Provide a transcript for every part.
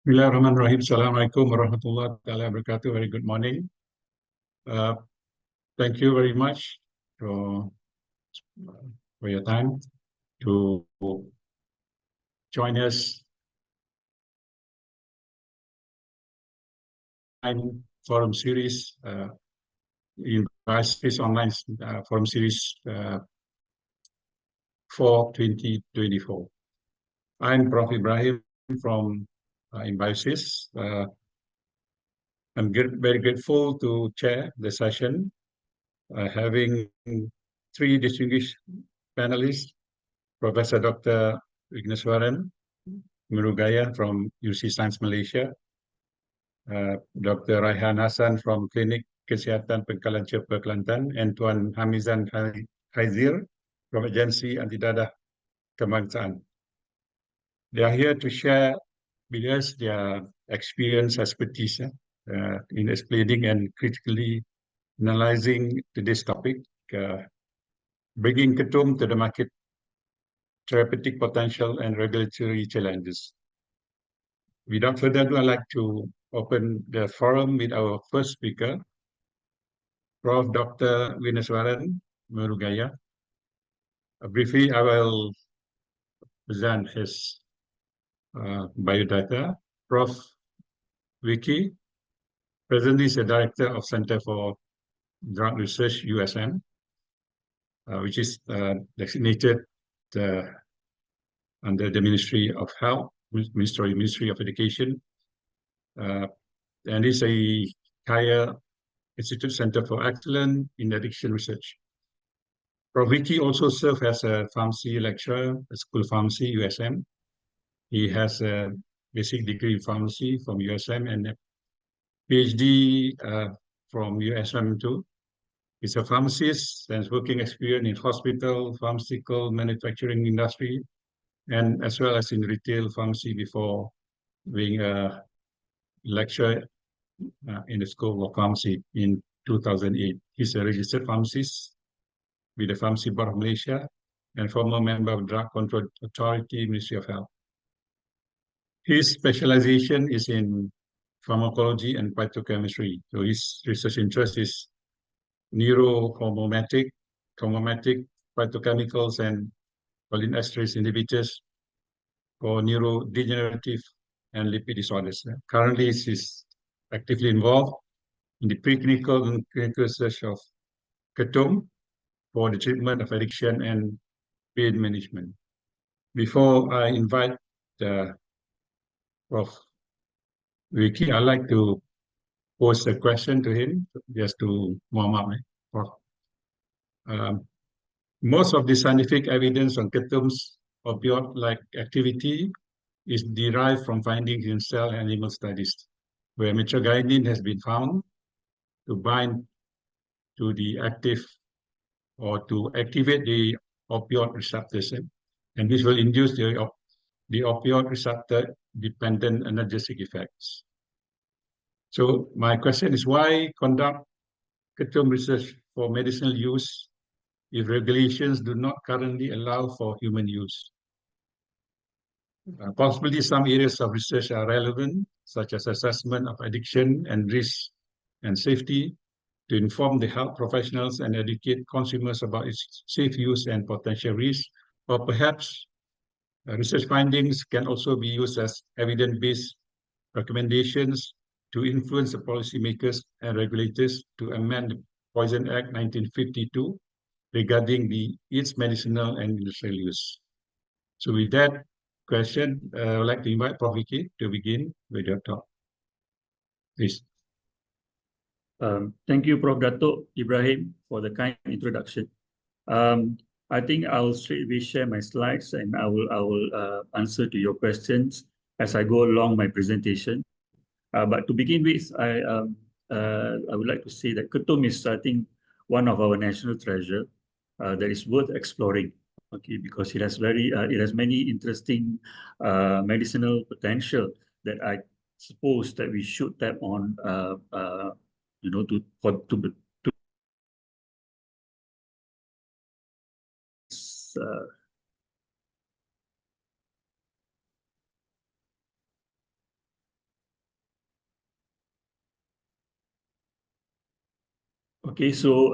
Bismillahirrahmanirrahim. Assalamualaikum warahmatullahi wabarakatuh. Very good morning. Uh, Thank you very much for, for your time to join us in forum series in INBIOSIS online forum series for 2024. I'm Prof. Ibrahim from INBIOSIS. I'm very grateful to chair the session, having three distinguished panelists: Professor Dr. Vickneswaran, Murugaiyah from UC Science Malaysia, Dr. Raihan Hassan from Klinik Kesihatan Pangkalan Cepa Kelantan, and Tuan Hamizan Haidzir from Agensi Anti Dadah Kebangsaan. They are here to share with us their experience, expertise in explaining and critically analyzing today's topic, bringing Ketum to the market, therapeutic potential and regulatory challenges. Without further ado, I'd like to open the forum with our first speaker, Prof. Dr. Vickneswaran Murugaiyah. Briefly, I will present his biodata. Prof. Vicky presently is the Director of Center for Drug Research, USM, which is designated under the Ministry of Health, Ministry of Education, and is a higher Institute Center for Excellence in Addiction Research. Prof. Vicky also served as a pharmacy lecturer at School of Pharmacy, USM. He has a basic degree in pharmacy from USM and a PhD from USM too. He's a pharmacist and has working experience in hospital, pharmaceutical manufacturing industry, and as well as in retail pharmacy before being a lecturer in the School of Pharmacy in 2008. He's a registered pharmacist with the Pharmacy Board of Malaysia and former member of Drug Control Authority, Ministry of Health. His specialization is in pharmacology and phytochemistry. So his research interest is neurohormomatic, phytochemicals, and cholinesterase inhibitors for neurodegenerative and lipid disorders. Currently, he is actively involved in the preclinical and clinical research of Ketum for the treatment of addiction and pain management. Before I invite Prof. Vicky, I'd like to pose a question to him, just to warm up. Most of the scientific evidence on Ketum's opioid-like activity is derived from findings in cell and animal studies, where metroglycin has been found to bind to the active or to activate the opioid receptors, and this will induce the opioid receptor dependent analgesic effects. So my question is, why conduct Ketum research for medicinal use if regulations do not currently allow for human use? Possibly some areas of research are relevant, such as assessment of addiction and risk and safety, to inform the health professionals and educate consumers about its safe use and potential risks, or perhaps research findings can also be used as evidence-based recommendations to influence the policymakers and regulators to amend the Poison Act 1952 regarding its medicinal and industrial use. So with that question, I would like to invite Prof. Vicky to begin with your talk. Please. Thank you, Prof. Dato Ibrahim, for the kind introduction. I think I'll straightaway share my slides and I will answer to your questions as I go along my presentation. But to begin with, I would like to say that Ketum is, I think, one of our national treasure that is worth exploring. Okay, because it has many interesting medicinal potential that I suppose that we should tap on, Okay, so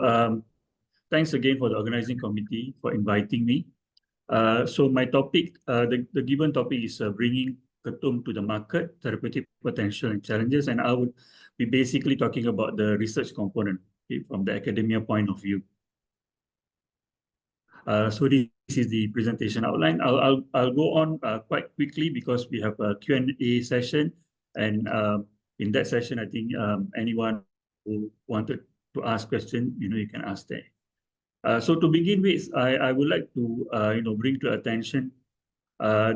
thanks again for the organizing committee for inviting me. So my topic, the given topic is bringing Ketum to the market, therapeutic potential and challenges, and I would be basically talking about the research component, okay, from the academia point of view. So this is the presentation outline. I'll go on quite quickly because we have a Q&A session, and in that session, I think anyone who wanted to ask question, you can ask there. So to begin with, I would like to bring to attention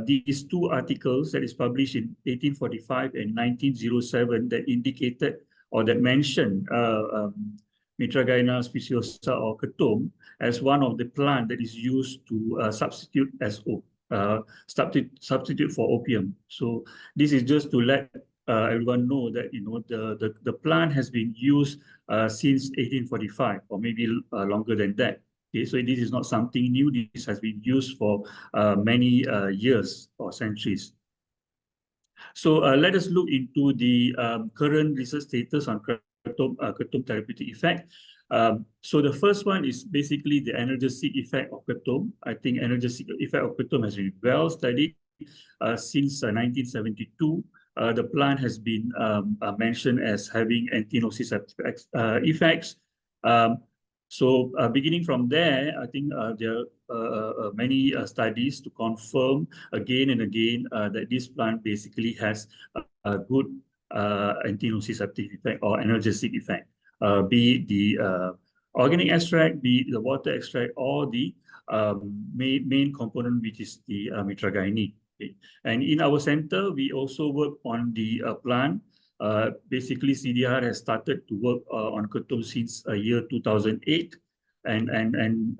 these two articles that is published in 1845 and 1907 that indicated or that mentioned Mitragyna speciosa or Ketum as one of the plant that is used to substitute SO, substitute for opium. So this is just to let everyone know that the plant has been used since 1845 or maybe longer than that. Okay, so this is not something new. This has been used for many years or centuries. So let us look into the current research status on Ketum therapeutic effect. So the first one is basically the analgesic effect of Ketum. I think analgesic effect of Ketum has been well studied since 1972. The plant has been mentioned as having anti-nociceptive effects. So beginning from there, I think there are many studies to confirm again and again that this plant basically has a good anti-nociceptive effect or analgesic effect, be it the organic extract, be it the water extract, or the main component, which is the mitragynine. Okay. And in our center, we also work on the plant. Basically, CDR has started to work on Ketum since year 2008, and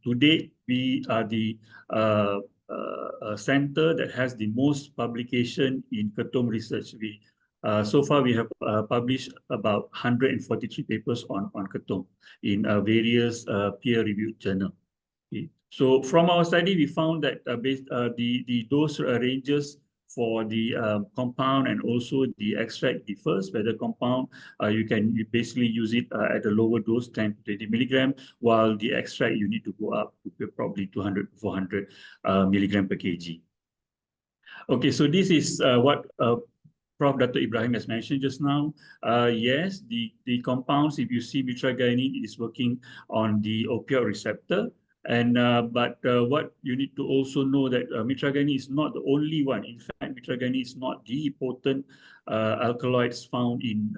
to date, we are the center that has the most publication in Ketum research. So far, we have published about 143 papers on Ketum in various peer-reviewed journals. Okay. So from our study, we found that the dose ranges for the compound and also the extract differs. Where the compound, you basically use it at a lower dose, 10 to 20 milligram, while the extract you need to go up to probably 200 to 400 milligram per kg. Okay, so this is what Prof. Dato Ibrahim has mentioned just now. Yes, the compounds, if you see mitragynine, it is working on the opioid receptor. And but what you need to also know that mitragynine is not the only one. In fact, mitragynine is not the potent alkaloids found in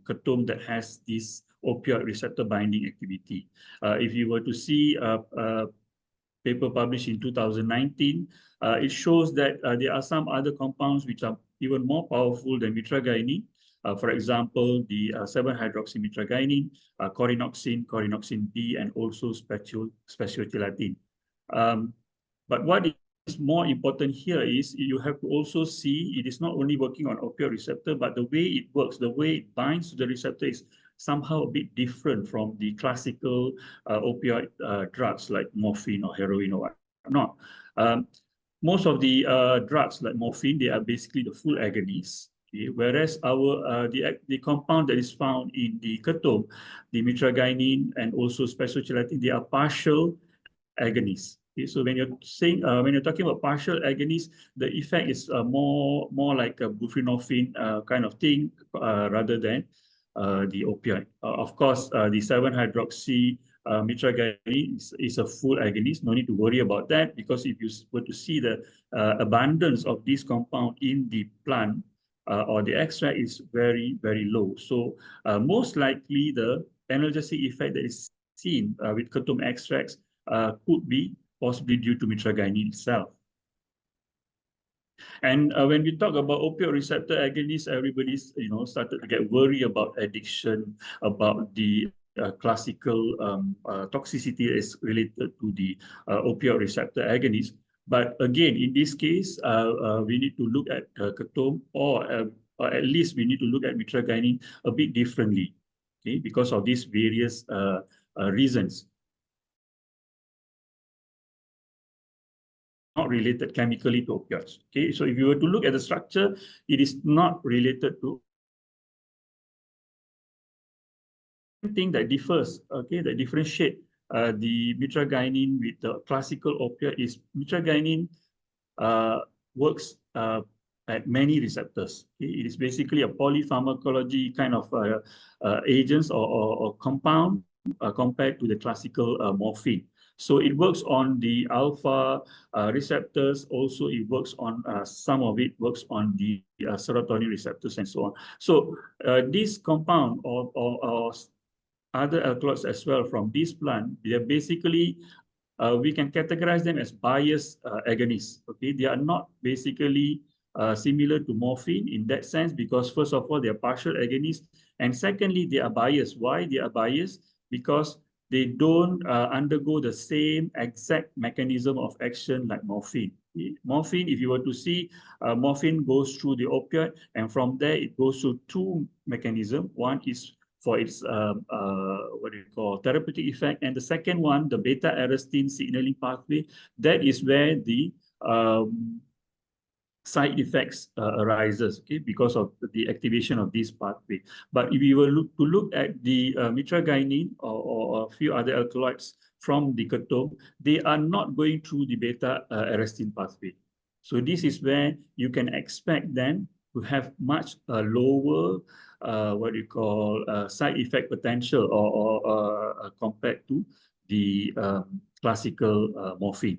Ketum that has this opioid receptor binding activity. If you were to see a paper published in 2019, it shows that there are some other compounds which are even more powerful than mitragynine. For example, the 7-hydroxymitragynine, corinoxin B, and also speciotilatin. But what is more important here is you have to also see it is not only working on opioid receptor, but the way it works, the way it binds to the receptor is somehow a bit different from the classical opioid drugs like morphine or heroin or whatnot. Most of the drugs like morphine, they are basically the full agonists. Okay, whereas the compound that is found in the Ketum, the mitragynine and also speciotilatin, they are partial agonists. Okay, so when you're talking about partial agonists, the effect is more like a buprenorphine kind of thing rather than the opioid. Of course, the 7-hydroxy mitragynine is a full agonist. No need to worry about that, because if you were to see the abundance of this compound in the plant or the extract is very, very low. So most likely the analgesic effect that is seen with Ketum extracts could be possibly due to mitragynine itself. And when we talk about opioid receptor agonists, everybody's started to get worried about addiction, about the classical toxicity is related to the opioid receptor agonist. But again, in this case, we need to look at Ketum, or at least we need to look at mitragynine a bit differently, okay, because of these various reasons. Not related chemically to opioids. Okay, so if you were to look at the structure, it is not related to thing that differs, okay, that differentiate the mitragynine with the classical opioid is mitragynine works at many receptors. Okay? It is basically a polypharmacology kind of agents or compound compared to the classical morphine. So it works on the alpha receptors. Also, it works on some of it works on the serotonin receptors and so on. So this compound or other alkaloids as well from this plant, they are basically we can categorize them as biased agonists. Okay, they are not basically similar to morphine in that sense because first of all they are partial agonists, and secondly they are biased. Why they are biased? Because they don't undergo the same exact mechanism of action like morphine. Morphine, if you were to see, morphine goes through the opioid, and from there it goes through two mechanisms. One is for its what do you call therapeutic effect, and the second one, the beta-arrestin signaling pathway, that is where the side effects arises, okay, because of the activation of this pathway. But if we were to look at the mitragynine or a few other alkaloids from the Ketum, they are not going through the beta-arrestin pathway. So this is where you can expect them to have much lower what you call side effect potential or compared to the classical morphine.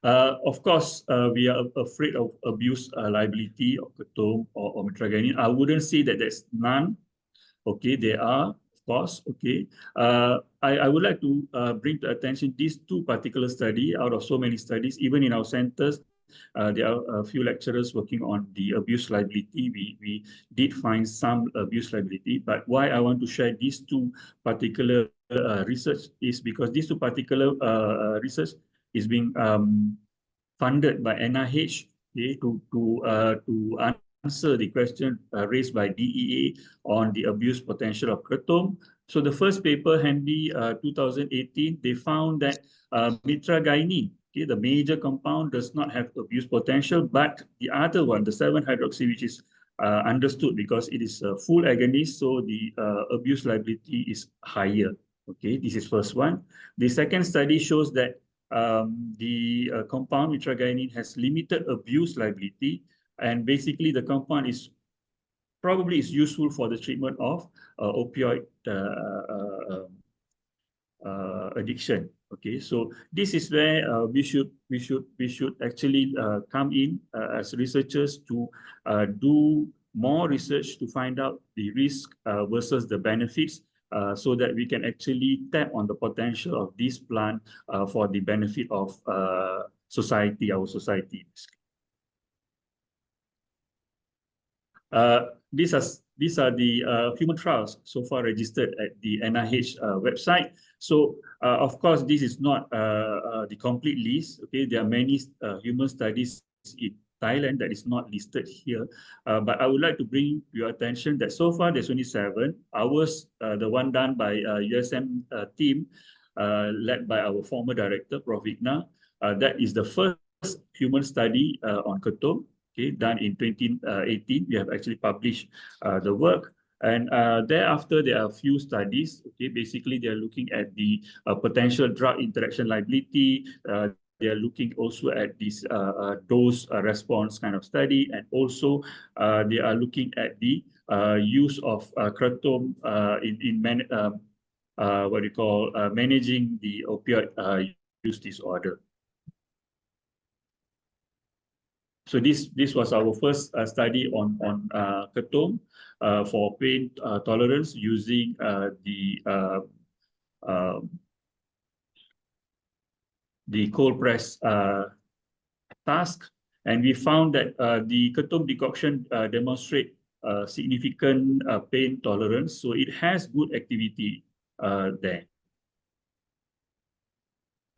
Of course, we are afraid of abuse liability of Ketum or mitragynine. I wouldn't say that there's none. Okay, there are, of course. Okay, I would like to bring to attention these two particular studies out of so many studies. Even in our centers, there are a few lecturers working on the abuse liability. We did find some abuse liability, but why I want to share these two particular research is because these two particular research is being funded by NIH, okay, to answer the question raised by DEA on the abuse potential of Ketum. So the first paper, Handy 2018, they found that mitragynine, okay, the major compound, does not have abuse potential, but the other one, the 7-hydroxy, which is understood because it is a full agonist, so the abuse liability is higher. Okay, this is first one. The second study shows that the compound mitragynine has limited abuse liability, and basically the compound is probably useful for the treatment of opioid addiction. Okay, so this is where we should actually come in as researchers to do more research to find out the risk versus the benefits, so that we can actually tap on the potential of this plant for the benefit of society, our society. These are the human trials so far registered at the NIH website. So, of course, this is not the complete list. Okay, there are many human studies in Thailand that is not listed here. But I would like to bring your attention that so far there's only 7. Ours, the one done by USM team, led by our former director, Prof. Vigna, that is the first human study on Ketum. Okay, done in 2018. We have actually published the work. And thereafter, there are a few studies. Okay, basically, they are looking at the potential drug interaction liability. They are looking also at this dose response kind of study. And also, they are looking at the use of Ketum in what you call managing the opioid use disorder. So this was our first study on Ketum for pain tolerance using the cold press task, and we found that the Ketum decoction demonstrate significant pain tolerance, so it has good activity there.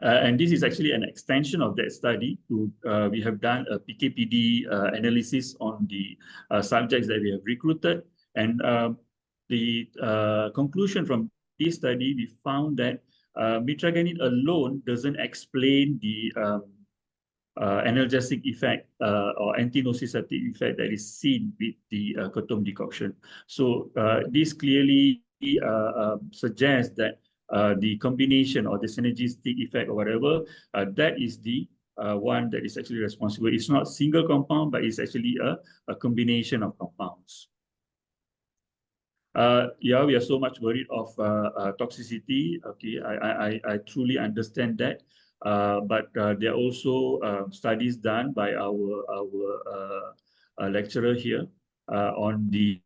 And this is actually an extension of that study. We have done a PKPD analysis on the subjects that we have recruited. And the conclusion from this study, we found that mitragynine alone doesn't explain the analgesic effect or anti-nociceptive effect that is seen with the Ketum decoction. So this clearly suggests that the combination or the synergistic effect or whatever, that is the one that is actually responsible. It's not single compound, but it's actually a combination of compounds. Yeah, we are so much worried of toxicity. Okay, I truly understand that. But there are also studies done by our lecturer here on the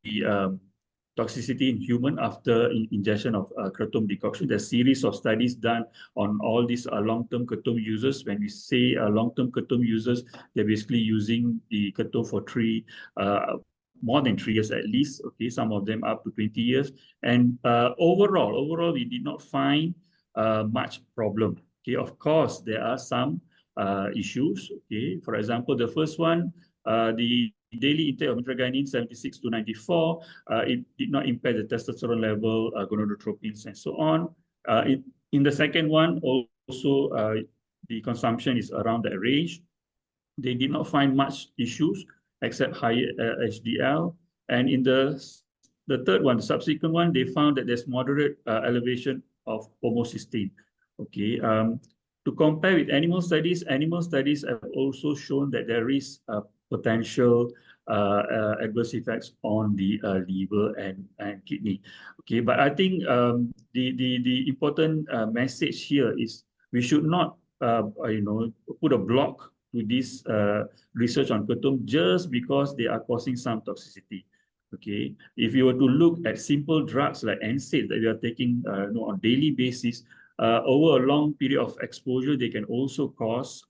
toxicity in human after ingestion of Ketum decoction. There's a series of studies done on all these long-term Ketum users. When we say long-term Ketum users, they're basically using the Ketum for more than 3 years at least. Okay, some of them up to 20 years. And overall, we did not find much problem. Okay, of course, there are some issues. Okay, for example, the first one, the daily intake of mitragynine 76 to 94, it did not impair the testosterone level, gonadotropins, and so on. In the second one, also the consumption is around that range. They did not find much issues except high HDL. And in the third one, the subsequent one, they found that there's moderate elevation of homocysteine. Okay. To compare with animal studies have also shown that there is potential adverse effects on the liver and kidney. Okay, but I think the important message here is we should not put a block to this research on Ketum just because they are causing some toxicity. Okay, if you were to look at simple drugs like NSAIDs that we are taking on a daily basis, over a long period of exposure, they can also cause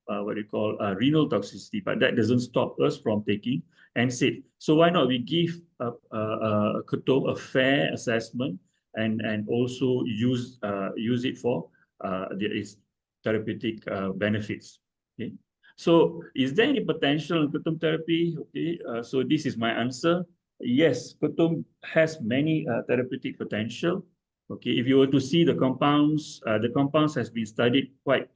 what we call renal toxicity, but that doesn't stop us from taking NSAID. So why not we give Ketum a fair assessment and also use it for its therapeutic benefits. Okay. So is there any potential in Ketum therapy? Okay, so this is my answer. Yes, Ketum has many therapeutic potential. Okay, if you were to see the compounds has been studied quite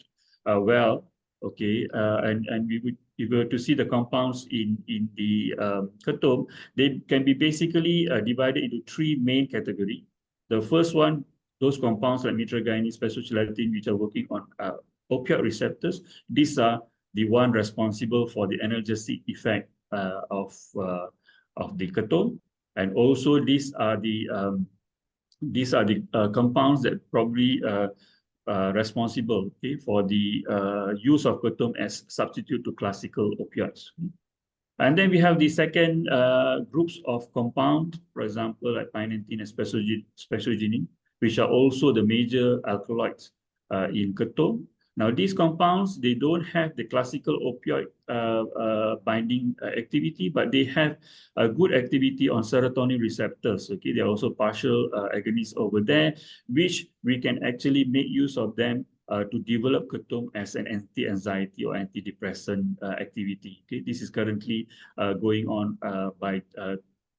well. Okay, and if we were to see the compounds in the Ketum, they can be basically divided into 3 main categories. The first one, those compounds like mitragynine, special-gelatin, which are working on opioid receptors. These are the one responsible for the analgesic effect of the Ketum, and also these are the compounds that probably responsible, okay, for the use of Ketum as substitute to classical opioids. And then we have the second groups of compound, for example, like pinantine and speciogenine, which are also the major alkaloids in Ketum. Now, these compounds, they don't have the classical opioid binding activity, but they have a good activity on serotonin receptors. Okay, they're also partial agonists over there, which we can actually make use of them to develop Ketum as an anti-anxiety or antidepressant activity. Okay, this is currently going on by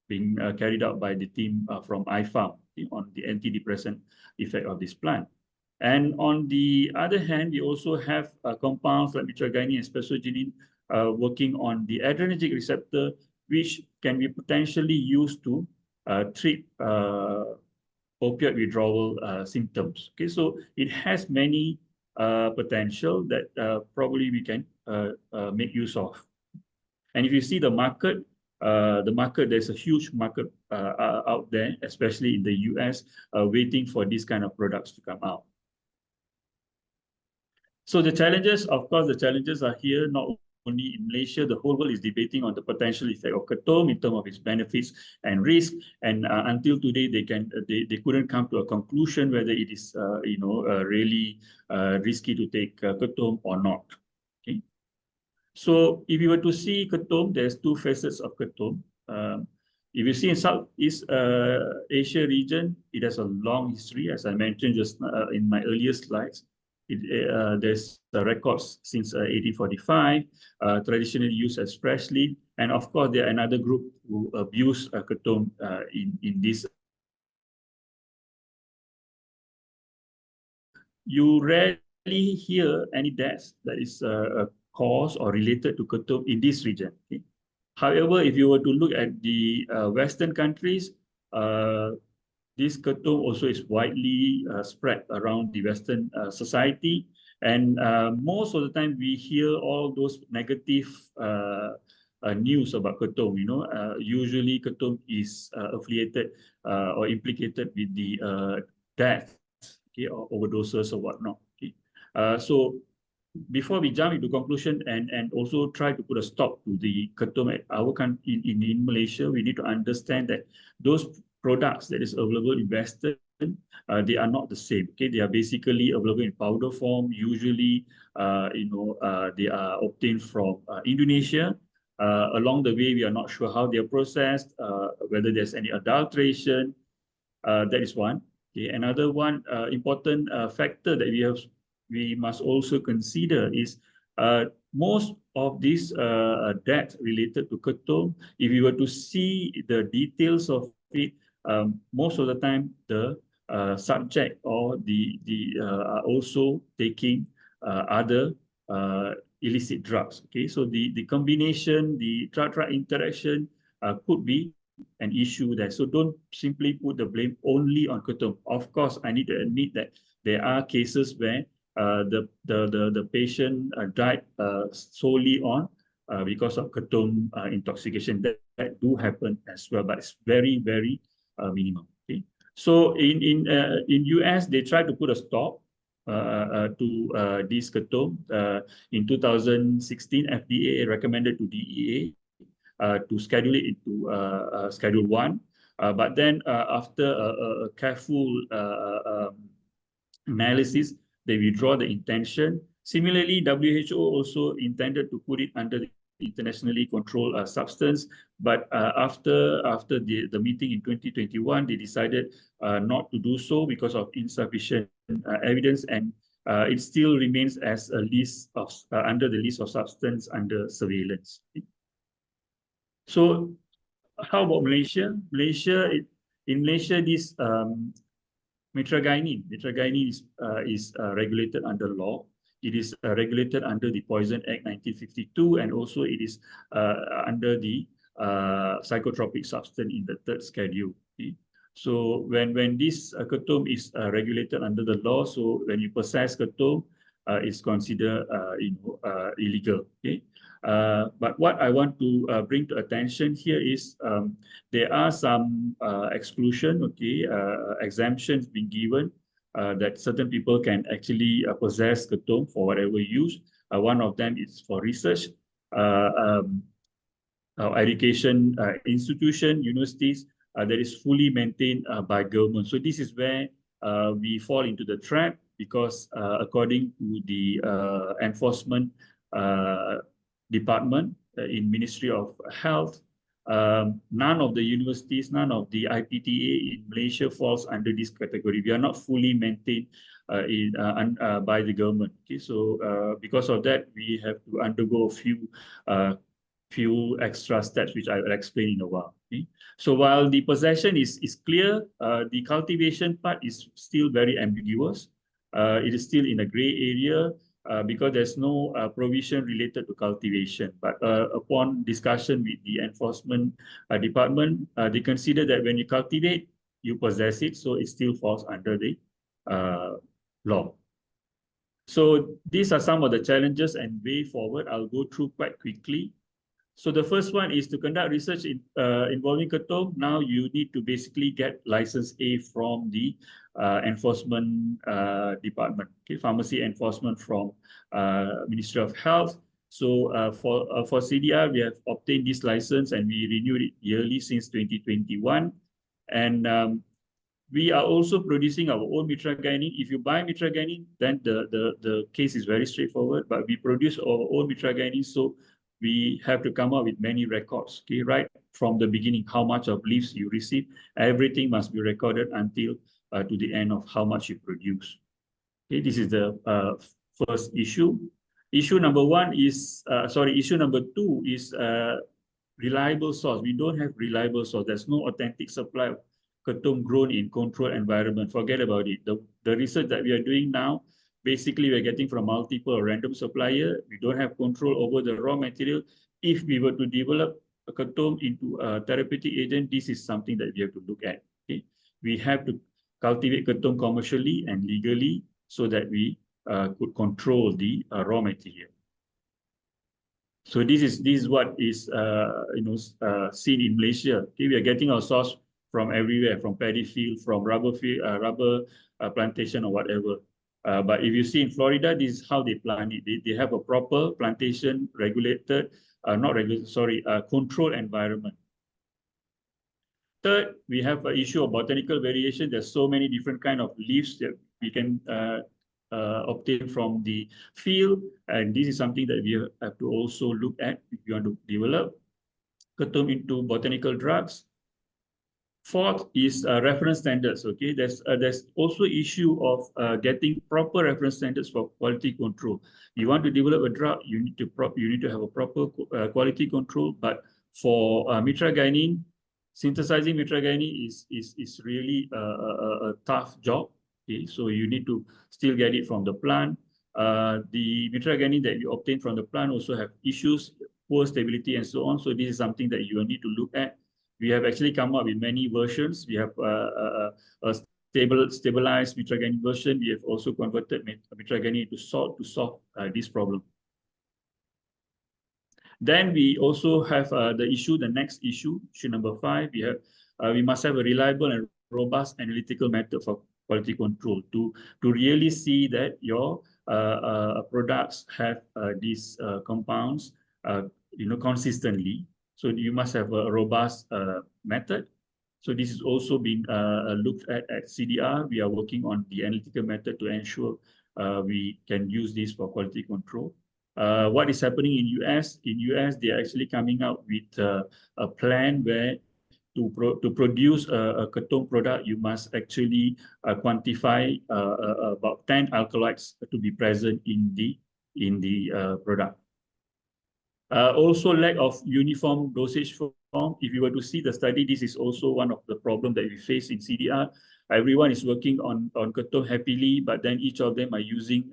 being carried out by the team from IFAM on the antidepressant effect of this plant. And on the other hand, we also have compounds like mitragynine and speciogenine working on the adrenergic receptor, which can be potentially used to treat opioid withdrawal symptoms. Okay, so it has many potential that probably we can make use of. And if you see the market, there's a huge market out there, especially in the US, waiting for these kind of products to come out. So the challenges, of course, the challenges are here, not only in Malaysia, the whole world is debating on the potential effect of Ketum in terms of its benefits and risk. And until today, they couldn't come to a conclusion whether it is, really risky to take Ketum or not. Okay. So if you were to see Ketum, there's 2 facets of Ketum. If you see in Southeast Asia region, it has a long history, as I mentioned just in my earlier slides. There's records since 1845, traditionally used as fresh leaf. And of course, there are another group who abuse Ketum in this. You rarely hear any deaths that is caused or related to Ketum in this region. Okay? However, if you were to look at the Western countries, this Ketum also is widely spread around the Western society. And most of the time we hear all those negative news about Ketum. Usually Ketum is affiliated or implicated with the death, okay, or overdoses or whatnot. Okay. So before we jump into conclusion and also try to put a stop to the Ketum at our country in Malaysia, we need to understand that those products that is available in Western, they are not the same. Okay, they are basically available in powder form. Usually, they are obtained from Indonesia. Along the way, we are not sure how they are processed, whether there's any adulteration. That is one. Okay, another one important factor that we must also consider is most of these deaths related to Ketum. If you were to see the details of it, most of the time the subject or the are also taking other illicit drugs. Okay, so the combination, the drug interaction could be an issue there. So don't simply put the blame only on Ketum. Of course, I need to admit that there are cases where the patient died solely on because of Ketum intoxication. That do happen as well, but it's very, very minimal. Okay. So in US, they tried to put a stop to this Ketum. In 2016, FDA recommended to DEA to schedule it into Schedule 1. But then after a careful analysis, they withdraw the intention. Similarly, WHO also intended to put it under the internationally controlled substance, but after the meeting in 2021, they decided not to do so because of insufficient evidence, and it still remains as a list of under the list of substance under surveillance. So, how about Malaysia? In Malaysia, this mitragynine is regulated under law. It is regulated under the Poison Act 1952, and also it is under the psychotropic substance in the third schedule. Okay? So when this Ketum is regulated under the law, so when you possess Ketum, it's considered illegal. Okay. But what I want to bring to attention here is there are some exclusion, okay, exemptions being given that certain people can actually possess Ketum for whatever use. One of them is for research, education institution, universities that is fully maintained by government. So this is where we fall into the trap because according to the enforcement department in Ministry of Health, none of the universities, none of the IPTA in Malaysia falls under this category. We are not fully maintained by the government. Okay, so because of that, we have to undergo a few extra steps, which I will explain in a while. Okay? So while the possession is clear, the cultivation part is still very ambiguous. It is still in a gray area. Because there's no provision related to cultivation. But upon discussion with the enforcement department, they consider that when you cultivate, you possess it, so it still falls under the law. So these are some of the challenges and way forward. I'll go through quite quickly. So the first one is to conduct research involving Ketum. Now you need to basically get license A from the enforcement department, okay, pharmacy enforcement from Ministry of Health. So for CDR, we have obtained this license and we renewed it yearly since 2021. And we are also producing our own mitragynine. If you buy mitragynine, then the case is very straightforward, but we produce our own mitragynine, so we have to come up with many records, okay, right from the beginning, how much of leaves you receive, everything must be recorded until to the end of how much you produce. Okay, this is the first issue. Issue number two is reliable source. We don't have reliable source. There's no authentic supply of Ketum grown in controlled environment. Forget about it. The research that we are doing now, basically we're getting from multiple or random supplier. We don't have control over the raw material. If we were to develop a Ketum into a therapeutic agent, this is something that we have to look at. Okay, we have to cultivate Ketum commercially and legally so that we could control the raw material. So this is what is seen in Malaysia. Okay, we are getting our source from everywhere, from paddy field, from rubber field, rubber plantation or whatever. But if you see in Florida, this is how they plant it. They have a proper plantation regulated, controlled environment. Third, we have an issue of botanical variation. There's so many different kind of leaves that we can obtain from the field, and this is something that we have to also look at if you want to develop Ketum into botanical drugs. Fourth is reference standards. Okay, there's also issue of getting proper reference standards for quality control. You want to develop a drug, you need to have a proper quality control. But for mitragynine, synthesizing mitragynine is really a tough job. Okay, so you need to still get it from the plant. The mitragynine that you obtain from the plant also have issues, poor stability, and so on. So this is something that you will need to look at. We have actually come up with many versions. We have a stabilized mitragynine version. We have also converted mitragynine into salt to solve this problem. Then we also have the next issue number 5. We must have a reliable and robust analytical method for quality control to really see that your products have these compounds consistently. So you must have a robust method. So this is also being looked at CDR. We are working on the analytical method to ensure we can use this for quality control. What is happening in US? In US, they are actually coming out with a plan where to produce a Ketum product, you must actually quantify about 10 alkaloids to be present in the product. Also, lack of uniform dosage form. If you were to see the study, this is also one of the problems that we face in CDR. Everyone is working on Ketum happily, but then each of them are using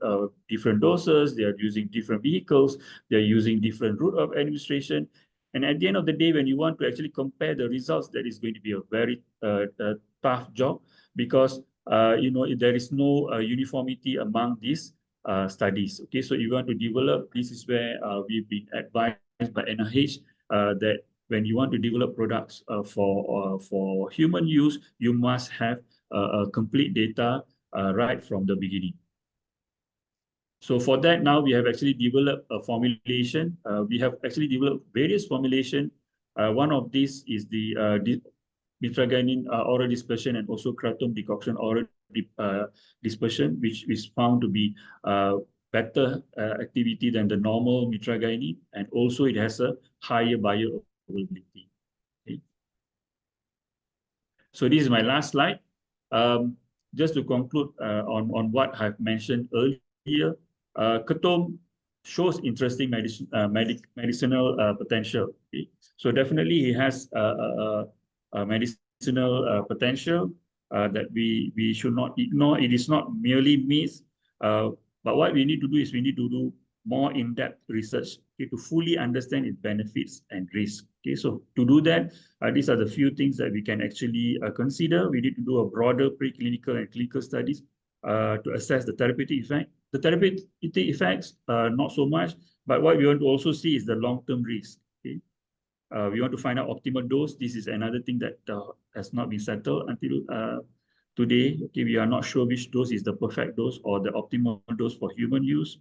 different doses. They are using different vehicles. They are using different route of administration. And at the end of the day, when you want to actually compare the results, that is going to be a very tough job because there is no uniformity among these studies. Okay, so if you want to develop, this is where we've been advised by NIH that when you want to develop products for human use, you must have complete data right from the beginning. So for that, now we have actually developed a formulation. We have actually developed various formulations. One of these is the mitragynine oral dispersion and also kratom decoction oral dispersion, which is found to be better activity than the normal mitragynine, and also it has a higher bioavailability. Okay. So this is my last slide. Just to conclude on what I've mentioned earlier, Ketum shows interesting medicinal potential. Okay. So definitely he has a medicinal potential that we should not ignore. It is not merely myth, but what we need to do is we need to do more in-depth research, okay, to fully understand its benefits and risks. Okay, so to do that, these are the few things that we can actually consider. We need to do a broader preclinical and clinical studies to assess the therapeutic effect. The therapeutic effects, not so much, but what we want to also see is the long-term risk. Okay? We want to find out optimal dose. This is another thing that has not been settled until today. Okay, we are not sure which dose is the perfect dose or the optimal dose for human use.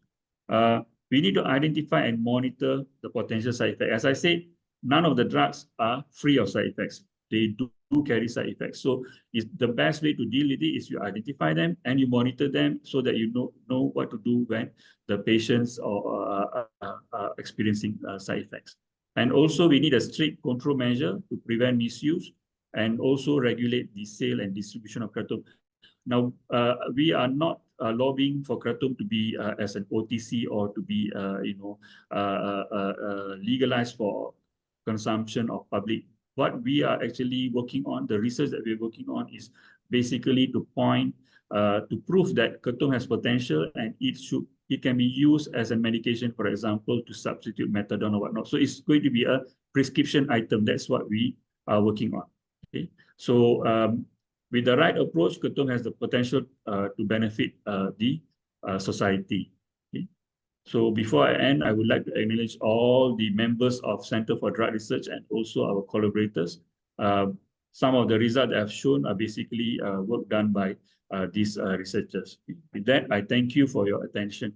We need to identify and monitor the potential side effects. As I said, none of the drugs are free of side effects. They do carry side effects. So the best way to deal with it is you identify them and you monitor them so that you know what to do when the patients are experiencing side effects. And also we need a strict control measure to prevent misuse and also regulate the sale and distribution of Ketum. Now, we are not lobbying for Ketum to be as an OTC or to be legalized for consumption of public. What we are actually working on, the research that we're working on is basically to point to prove that Ketum has potential and it can be used as a medication, for example, to substitute methadone or whatnot. So it's going to be a prescription item. That's what we are working on. Okay. So with the right approach, Ketum has the potential to benefit the society. Okay. So before I end, I would like to acknowledge all the members of Center for Drug Research and also our collaborators. Some of the results I've shown are basically work done by these researchers. With that, I thank you for your attention.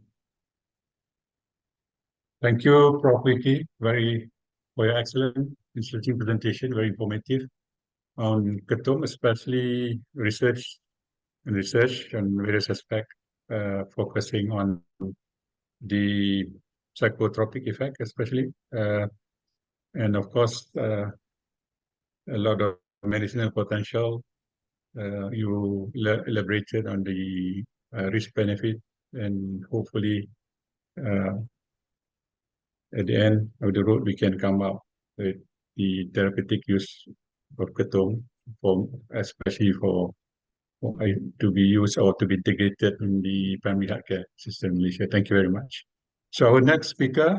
Thank you, Prof. Vicky, for your excellent interesting presentation, very informative on Ketum, especially research and various aspects, focusing on the psychotropic effect, especially, and of course, a lot of medicinal potential. You elaborated on the risk benefit, and hopefully, at the end of the road, we can come up with the therapeutic use of Ketum, especially for to be used or to be integrated in the primary healthcare system in Malaysia. Thank you very much. So our next speaker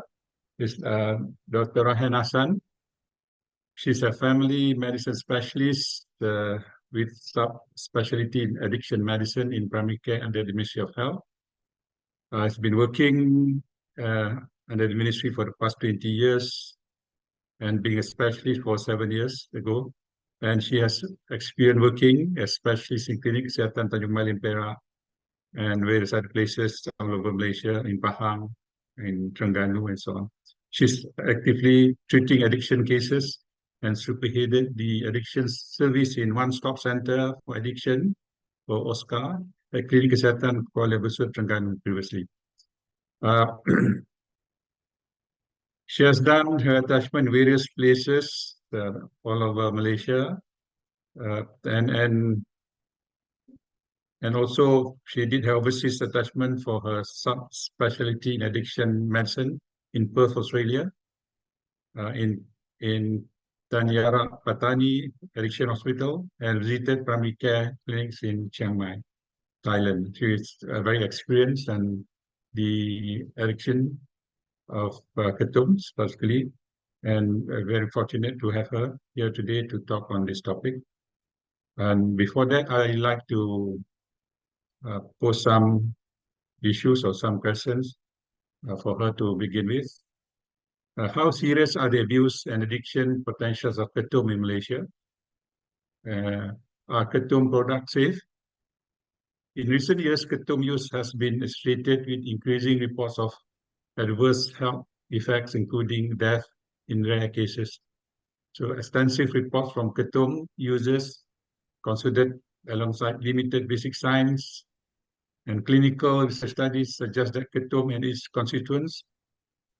is Dr. Raihan Hassan. She's a family medicine specialist with subspecialty in addiction medicine in primary care under the Ministry of Health. Has been working under the ministry for the past 20 years and being a specialist for 7 years ago. And she has experience working as specialist in Klinik Kesihatan Tanjung Malin Perak and various other places all over Malaysia, in Pahang, in Terengganu, and so on. She's actively treating addiction cases and superheaded the addiction service in One-Stop Center for Addiction, or OSCA, at Klinik Kesihatan Kuala Besar, Terengganu previously. She has done her attachment in various places all over Malaysia, and also she did her overseas attachment for her subspecialty in addiction medicine in Perth, Australia, in Tanyara Patani Addiction Hospital, and visited primary care clinics in Chiang Mai, Thailand. She is very experienced in the addiction of Ketum, specifically, and very fortunate to have her here today to talk on this topic. And before that, I like to pose some issues or some questions for her to begin with. How serious are the abuse and addiction potentials of Ketum in Malaysia? Are Ketum products safe? In recent years, Ketum use has been associated with increasing reports of adverse health effects, including death in rare cases. So extensive reports from Ketum users considered alongside limited basic science and clinical research studies suggest that Ketum and its constituents,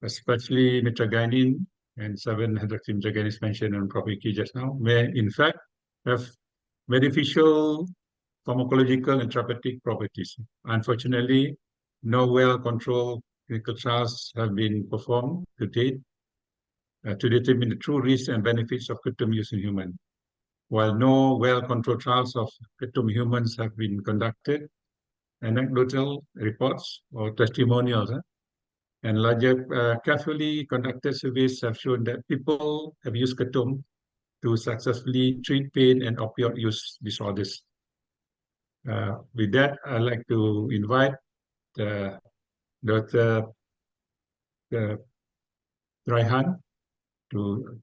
especially mitragynine and 7-hydroxymitragynine mentioned on Prof. Vicky just now, may in fact have beneficial pharmacological and therapeutic properties. Unfortunately, no well-controlled clinical trials have been performed to date to determine the true risks and benefits of Ketum use in humans. While no well-controlled trials of Ketum humans have been conducted, anecdotal reports or testimonials and larger carefully conducted surveys have shown that people have used Ketum to successfully treat pain and opioid use disorders. With that, I'd like to invite Dr. Raihan to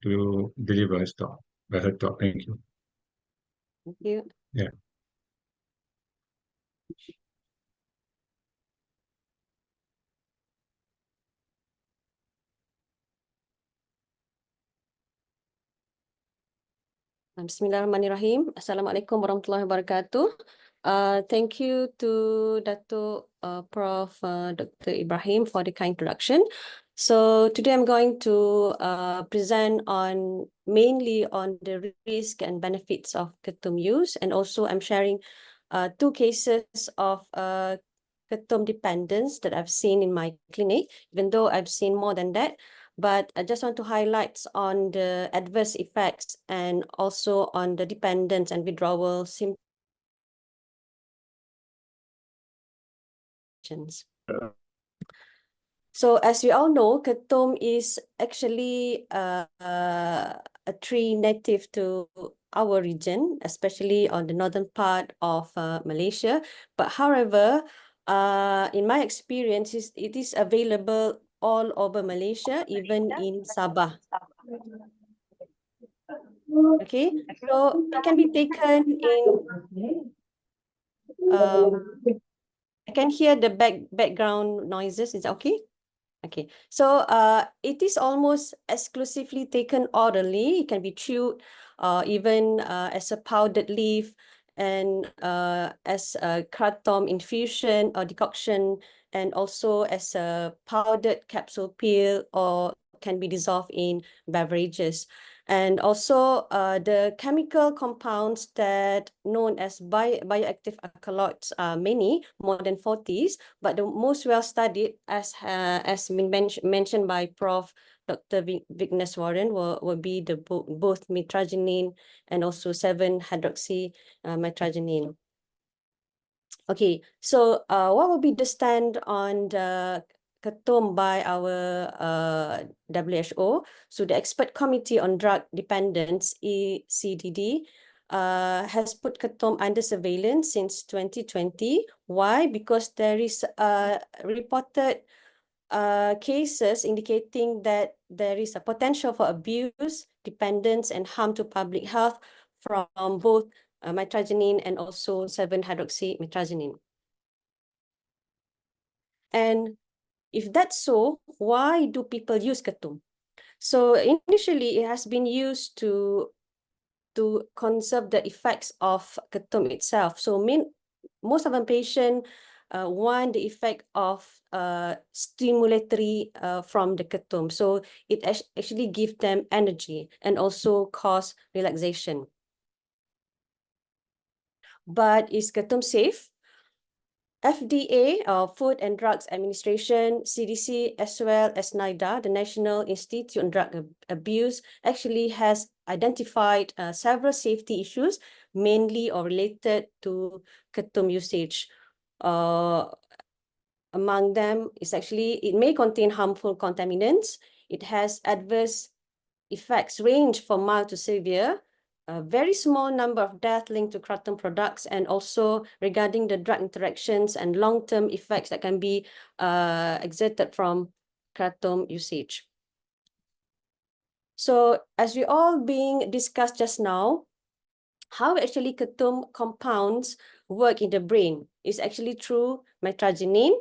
deliver his talk. Her talk. Thank you. Thank you. Yeah. Bismillahirrahmanirrahim. Assalamualaikum warahmatullahi wabarakatuh. Thank you to Dato, Prof. Dr. Ibrahim for the kind introduction. So today I'm going to present on mainly on the risk and benefits of Ketum use, and also I'm sharing 2 cases of Ketum dependence that I've seen in my clinic, even though I've seen more than that. But I just want to highlight on the adverse effects and also on the dependence and withdrawal symptoms So as we all know, Ketum is actually a tree native to our region, especially on the northern part of Malaysia. But however, in my experience, it is available all over Malaysia, even in Sabah. Okay, so it can be taken in. I can hear the background noises. Is that okay? Okay, so it is almost exclusively taken orally. It can be chewed, even as a powdered leaf, and as a kratom infusion or decoction, and also as a powdered capsule pill, or can be dissolved in beverages. And also the chemical compounds that known as bioactive alkaloids are many, more than 40s, but the most well studied, as been mentioned by Prof. Dr. Vickneswaran, will be the both mitragynine and also 7-hydroxy mitragynine. Okay, so what will be the stand on the Ketum by our WHO? So the Expert Committee on Drug Dependence, ECDD, has put Ketum under surveillance since 2020. Why? Because there is reported cases indicating that there is a potential for abuse, dependence, and harm to public health from both mitragynine and also 7-hydroxy mitragynine. And if that's so, why do people use Ketum? So initially, it has been used to conserve the effects of Ketum itself. So most of the patient want the effect of stimulatory from the Ketum. So it actually gives them energy and also cause relaxation. But is Ketum safe? FDA, Food and Drugs Administration, CDC, as well as NIDA, the National Institute on Drug Abuse, actually has identified several safety issues, mainly or related to Ketum usage. Among them is actually, it may contain harmful contaminants. It has adverse effects range from mild to severe, a very small number of deaths linked to kratom products, and also regarding the drug interactions and long-term effects that can be exerted from kratom usage. So as we all being discussed just now, how actually Ketum compounds work in the brain is actually through mitragynine.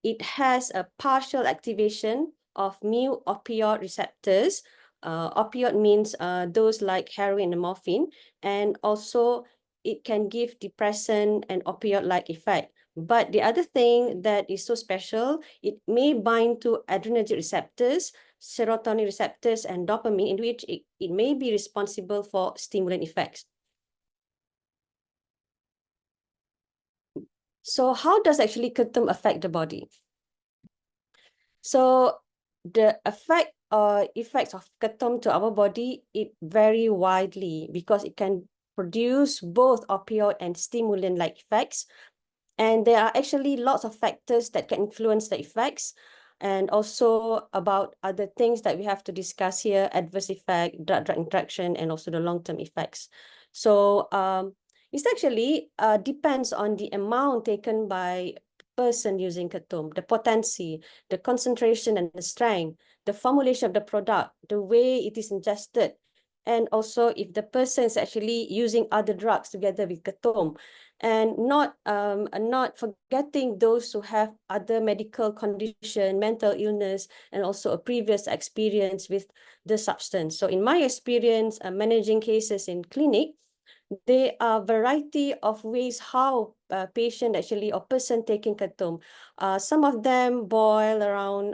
It has a partial activation of mu opioid receptors. Opioid means those like heroin and morphine, and also it can give depressant and opioid-like effect. But the other thing that is so special, it may bind to adrenergic receptors, serotonin receptors, and dopamine, in which it may be responsible for stimulant effects. So how does actually Ketum affect the body? So the effect or effects of Ketum to our body, it vary widely because it can produce both opioid and stimulant-like effects. And there are actually lots of factors that can influence the effects, and also about other things that we have to discuss here: adverse effect, drug interaction, and also the long-term effects. So it actually depends on the amount taken by person using Ketum, the potency, the concentration and the strength, the formulation of the product, the way it is ingested, and also if the person is actually using other drugs together with Ketum, and not forgetting those who have other medical condition, mental illness, and also a previous experience with the substance. So in my experience, managing cases in clinic, there are a variety of ways how a patient actually or person taking Ketum. Some of them boil around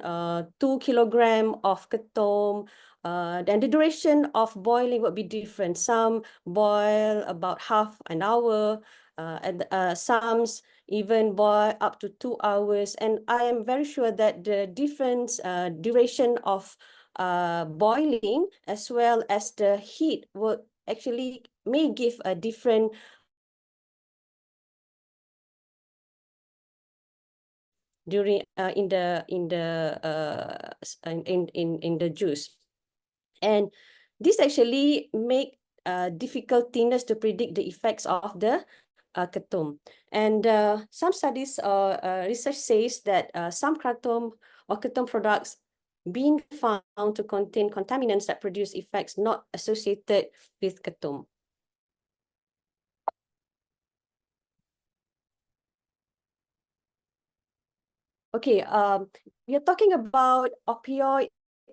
2 kilograms of Ketum. Then the duration of boiling would be different. Some boil about half an hour, and some even boil up to 2 hours. And I am very sure that the different duration of boiling as well as the heat will actually may give a different during in the juice. And this actually make difficultiness to predict the effects of the ketum. And some studies or research says that some ketum or ketum products being found to contain contaminants that produce effects not associated with ketum. Okay, we are talking about opioid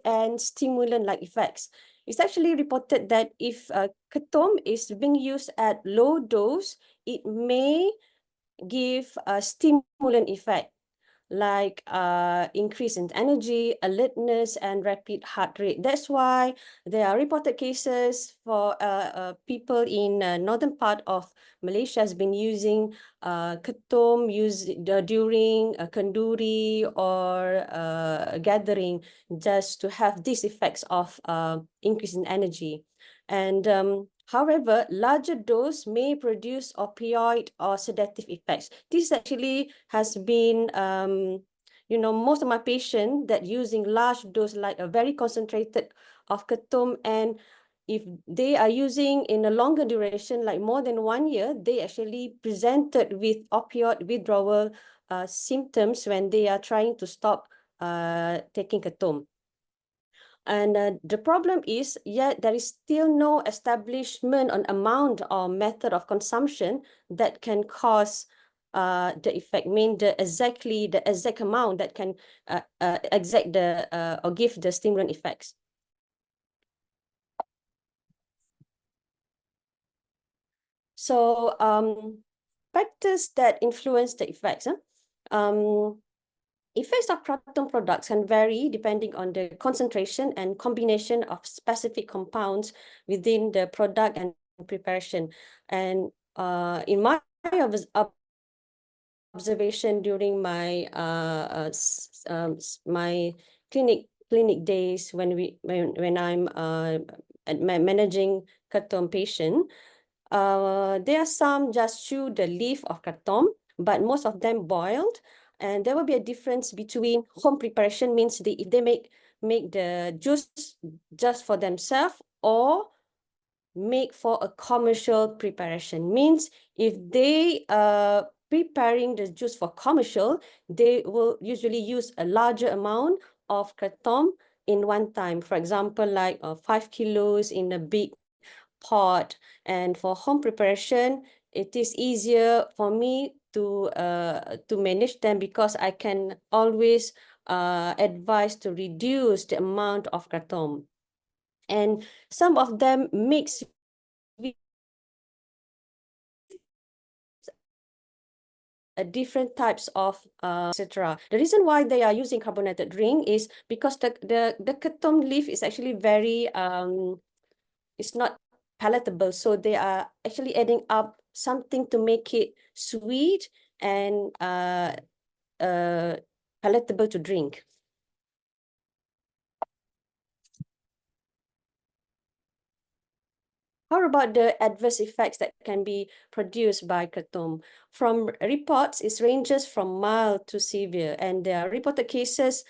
and stimulant-like effects. It's actually reported that if ketum is being used at low dose, it may give a stimulant effect, like increase in energy, alertness, and rapid heart rate. That's why there are reported cases for people in northern part of Malaysia has been using ketum during a kenduri or gathering, just to have these effects of increase in energy. And however, larger dose may produce opioid or sedative effects. This actually has been, most of my patients that using large dose, like a very concentrated of ketum, and if they are using in a longer duration, like more than 1 year, they actually presented with opioid withdrawal symptoms when they are trying to stop taking ketum. And the problem is, yet there is still no establishment on amount or method of consumption that can cause the effect, the exact amount that can exact the or give the stimulant effects. So factors that influence the effects. Effects of ketum products can vary depending on the concentration and combination of specific compounds within the product and preparation. And in my observation during my my clinic days, when I'm managing ketum patient, there are some just chew the leaf of ketum, but most of them boiled. And there will be a difference between home preparation, means if they make the juice just for themselves, or make for a commercial preparation. Means if they preparing the juice for commercial, they will usually use a larger amount of ketum in one time. For example, like 5 kilos in a big pot. And for home preparation, it is easier for me to manage them, because I can always advise to reduce the amount of ketum. And some of them mix with different types of etc. The reason why they are using carbonated drink is because the ketum leaf is actually very it's not palatable, so they are actually adding up something to make it sweet and palatable to drink. How about the adverse effects that can be produced by ketum? From reports, it ranges from mild to severe, and there are reported cases,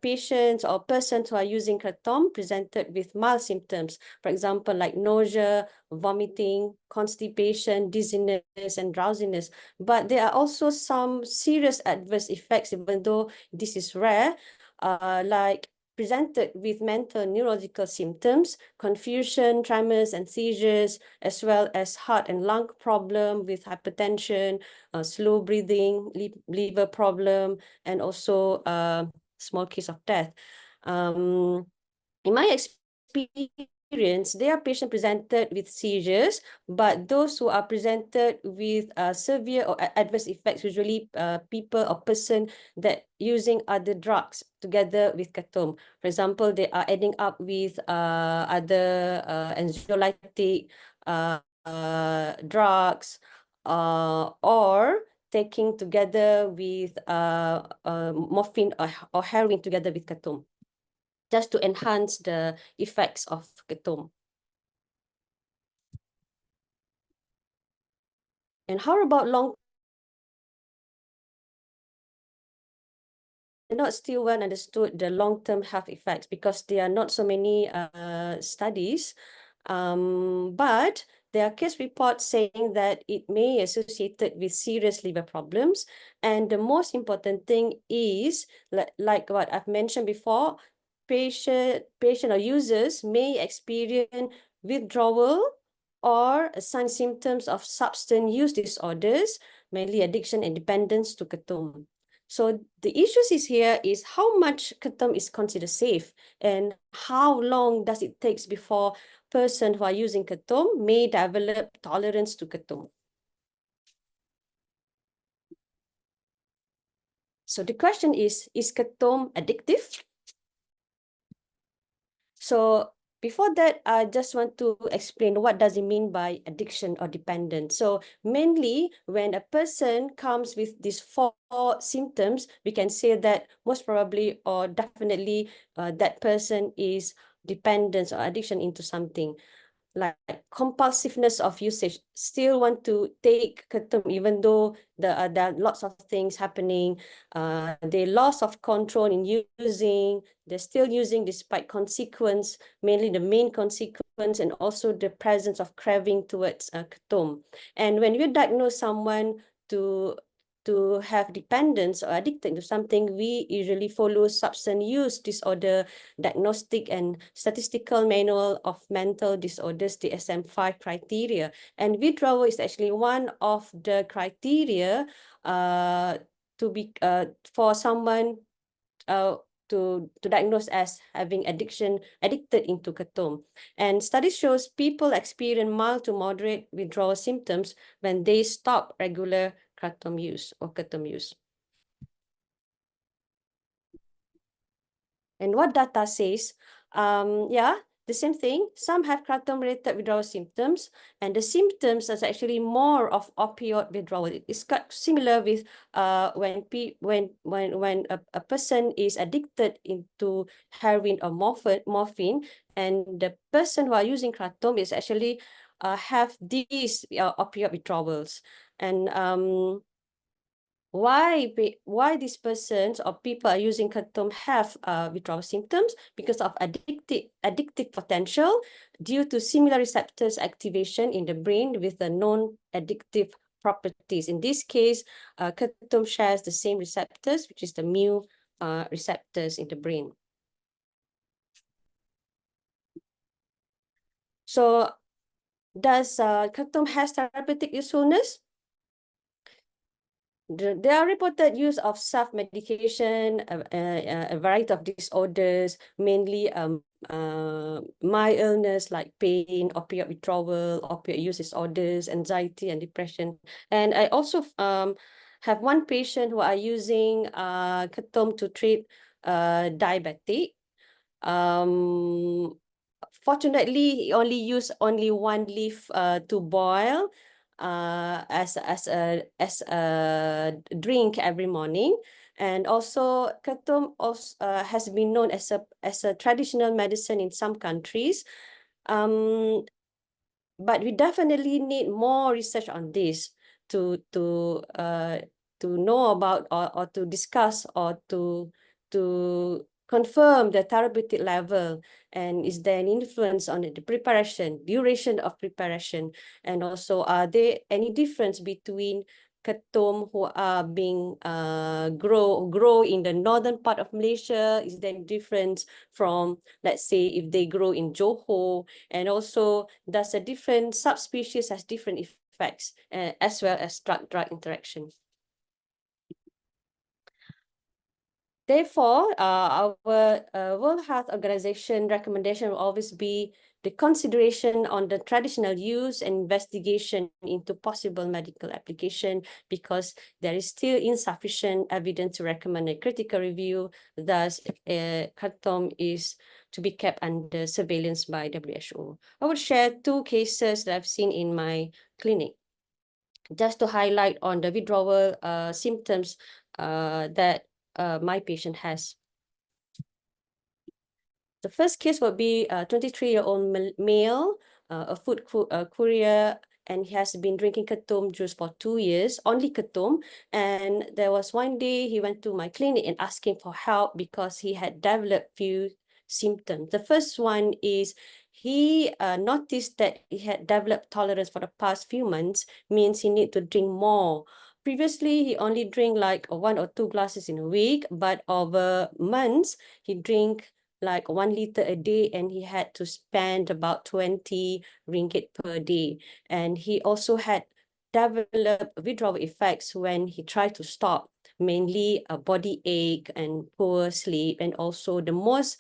patients or persons who are using ketum presented with mild symptoms, for example, like nausea, vomiting, constipation, dizziness, and drowsiness. But there are also some serious adverse effects, even though this is rare, like presented with mental neurological symptoms, confusion, tremors, and seizures, as well as heart and lung problem with hypertension, slow breathing, liver problem, and also small case of death. In my experience, there are patients presented with seizures, but those who are presented with severe or adverse effects, usually people or person that using other drugs together with ketum. For example, they are adding up with other anxiolytic drugs, or taking together with morphine or heroin together with ketum, just to enhance the effects of ketum. And how about long not still well understood the long-term health effects because there are not so many studies. But there are case reports saying that it may be associated with serious liver problems. And the most important thing is, like what I've mentioned before, patient or users may experience withdrawal or sign symptoms of substance use disorders, mainly addiction and dependence to Ketum. So the issues is here is how much Ketum is considered safe and how long does it take before person who are using Ketum may develop tolerance to Ketum. So the question is Ketum addictive? So before that, I just want to explain what does it mean by addiction or dependence. So mainly when a person comes with these 4 symptoms, we can say that most probably or definitely that person is dependence or addiction into something. Like compulsiveness of usage, still want to take Ketum even though there are lots of things happening. They loss of control in using, they're still using despite consequence, mainly the main consequence, and also the presence of craving towards Ketum. And when you diagnose someone to have dependence or addicted to something, we usually follow substance use disorder diagnostic and statistical manual of mental disorders, the DSM-5 criteria. And withdrawal is actually one of the criteria to be for someone to diagnose as having addicted into Ketum. And studies shows people experience mild to moderate withdrawal symptoms when they stop regular Ketum use or Ketum use. And what data says, the same thing. Some have Ketum-related withdrawal symptoms, and the symptoms is actually more of opioid withdrawal. It's similar with when a person is addicted into heroin or morphine, and the person who are using Ketum is actually have these opioid withdrawals. And why these persons or people are using Ketum have withdrawal symptoms? Because of addictive potential due to similar receptors activation in the brain with the known addictive properties. In this case, Ketum shares the same receptors, which is the mu receptors in the brain. So does Ketum has therapeutic usefulness? There are reported use of self-medication, a variety of disorders, mainly mild illness like pain, opioid withdrawal, opioid use disorders, anxiety and depression. And I also have one patient who are using Ketum to treat diabetic. Fortunately, he only used only 1 leaf to boil as a drink every morning. And also Ketum also has been known as a traditional medicine in some countries. But we definitely need more research on this to know about or to discuss or to confirm the therapeutic level, and is there an influence on the preparation, duration of preparation, and also are there any difference between Ketum who are being grow in the northern part of Malaysia? Is there a difference from, let's say, if they grow in Johor? And also, does a different subspecies has different effects as well as drug interaction? Therefore, our World Health Organization recommendation will always be the consideration on the traditional use and investigation into possible medical application, because there is still insufficient evidence to recommend a critical review. Thus, Ketum is to be kept under surveillance by WHO. I will share 2 cases that I've seen in my clinic, just to highlight on the withdrawal symptoms that my patient has. The first case would be a 23-year-old male, a food courier and he has been drinking Ketum juice for 2 years, only Ketum. And there was one day he went to my clinic and asking for help because he had developed few symptoms. The first one is he noticed that he had developed tolerance for the past few months, means he need to drink more. Previously, he only drink like 1 or 2 glasses in a week, but over months, he drink like 1 liter a day, and he had to spend about 20 ringgit per day. And he also had developed withdrawal effects when he tried to stop, mainly a body ache and poor sleep, and also the most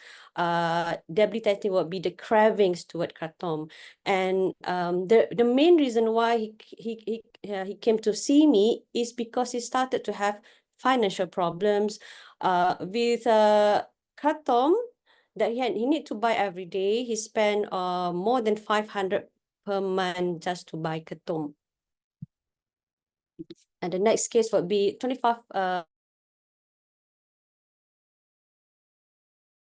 debilitating would be the cravings toward kratom. And the main reason why he came to see me is because he started to have financial problems with kratom that he need to buy every day. He spent more than 500 per month just to buy Ketum. And the next case would be 25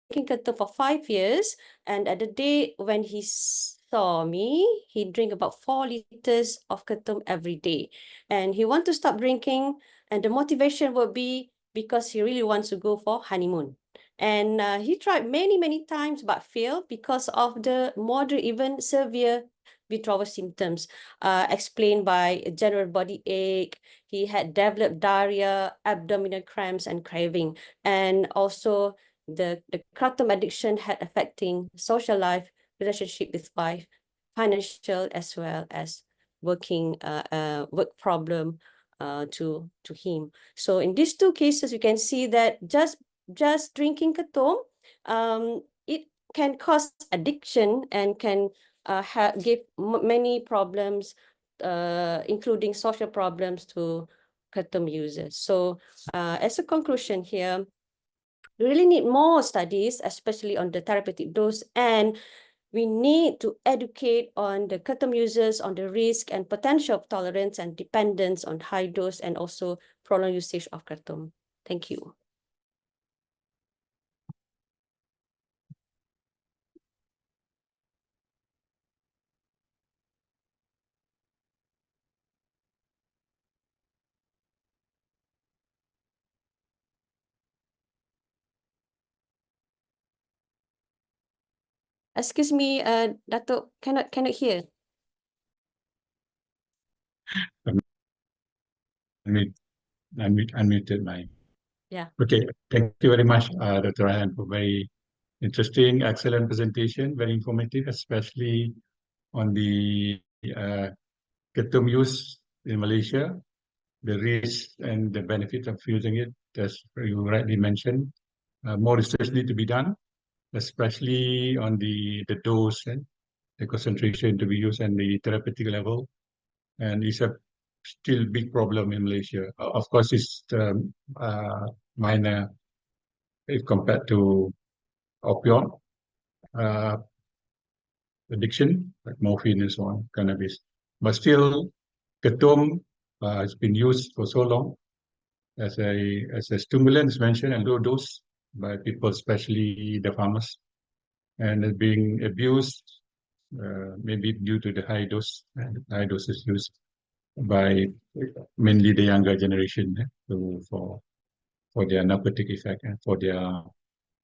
taking Ketum for 5 years, and at the day when he saw me, he drink about 4 liters of Ketum every day, and he want to stop drinking, and the motivation would be because he really wants to go for honeymoon. And he tried many times but failed because of the moderate, even severe withdrawal symptoms explained by general body ache. He had developed diarrhea, abdominal cramps, and craving, and also the kratom addiction had affecting social life, relationship with wife, financial, as well as working work problem to him. So in these 2 cases, you can see that just drinking Ketum, it can cause addiction and can give many problems, including social problems to Ketum users. So as a conclusion here, we really need more studies, especially on the therapeutic dose, and we need to educate on the Ketum users on the risk and potential of tolerance and dependence on high dose, and also prolonged usage of Ketum. Thank you. Excuse me, Dato, cannot hear. Unmuted my. Yeah. Okay, thank you very much, Dr. Raihan, for very interesting, excellent presentation, very informative, especially on the Ketum use in Malaysia, the risks and the benefit of using it, as you rightly mentioned. More research need to be done, especially on the dose and the concentration to be used and the therapeutic level. And it's a still big problem in Malaysia. Of course, it's minor if compared to opioid addiction, like morphine and so on, cannabis. But still, Ketum has been used for so long as a stimulant, as mentioned, and low dose by people, especially the farmers, and is being abused maybe due to the high doses used by mainly the younger generation for their narcotic effect and for their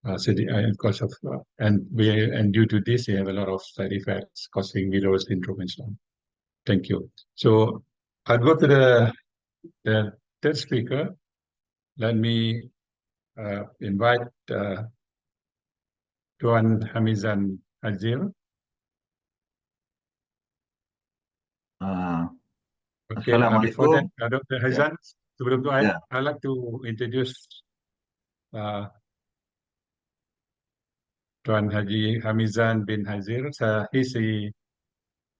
because of and due to this they have a lot of side effects causing withdrawal syndrome and so on. Thank you. So I'll go to the third speaker. Let me invite Tuan Hamizan Haidzir. Okay, before that, Dr. Haizan, sebelum tu, I'd like to introduce Tuan Haji Hamizan bin Haidzir. He's the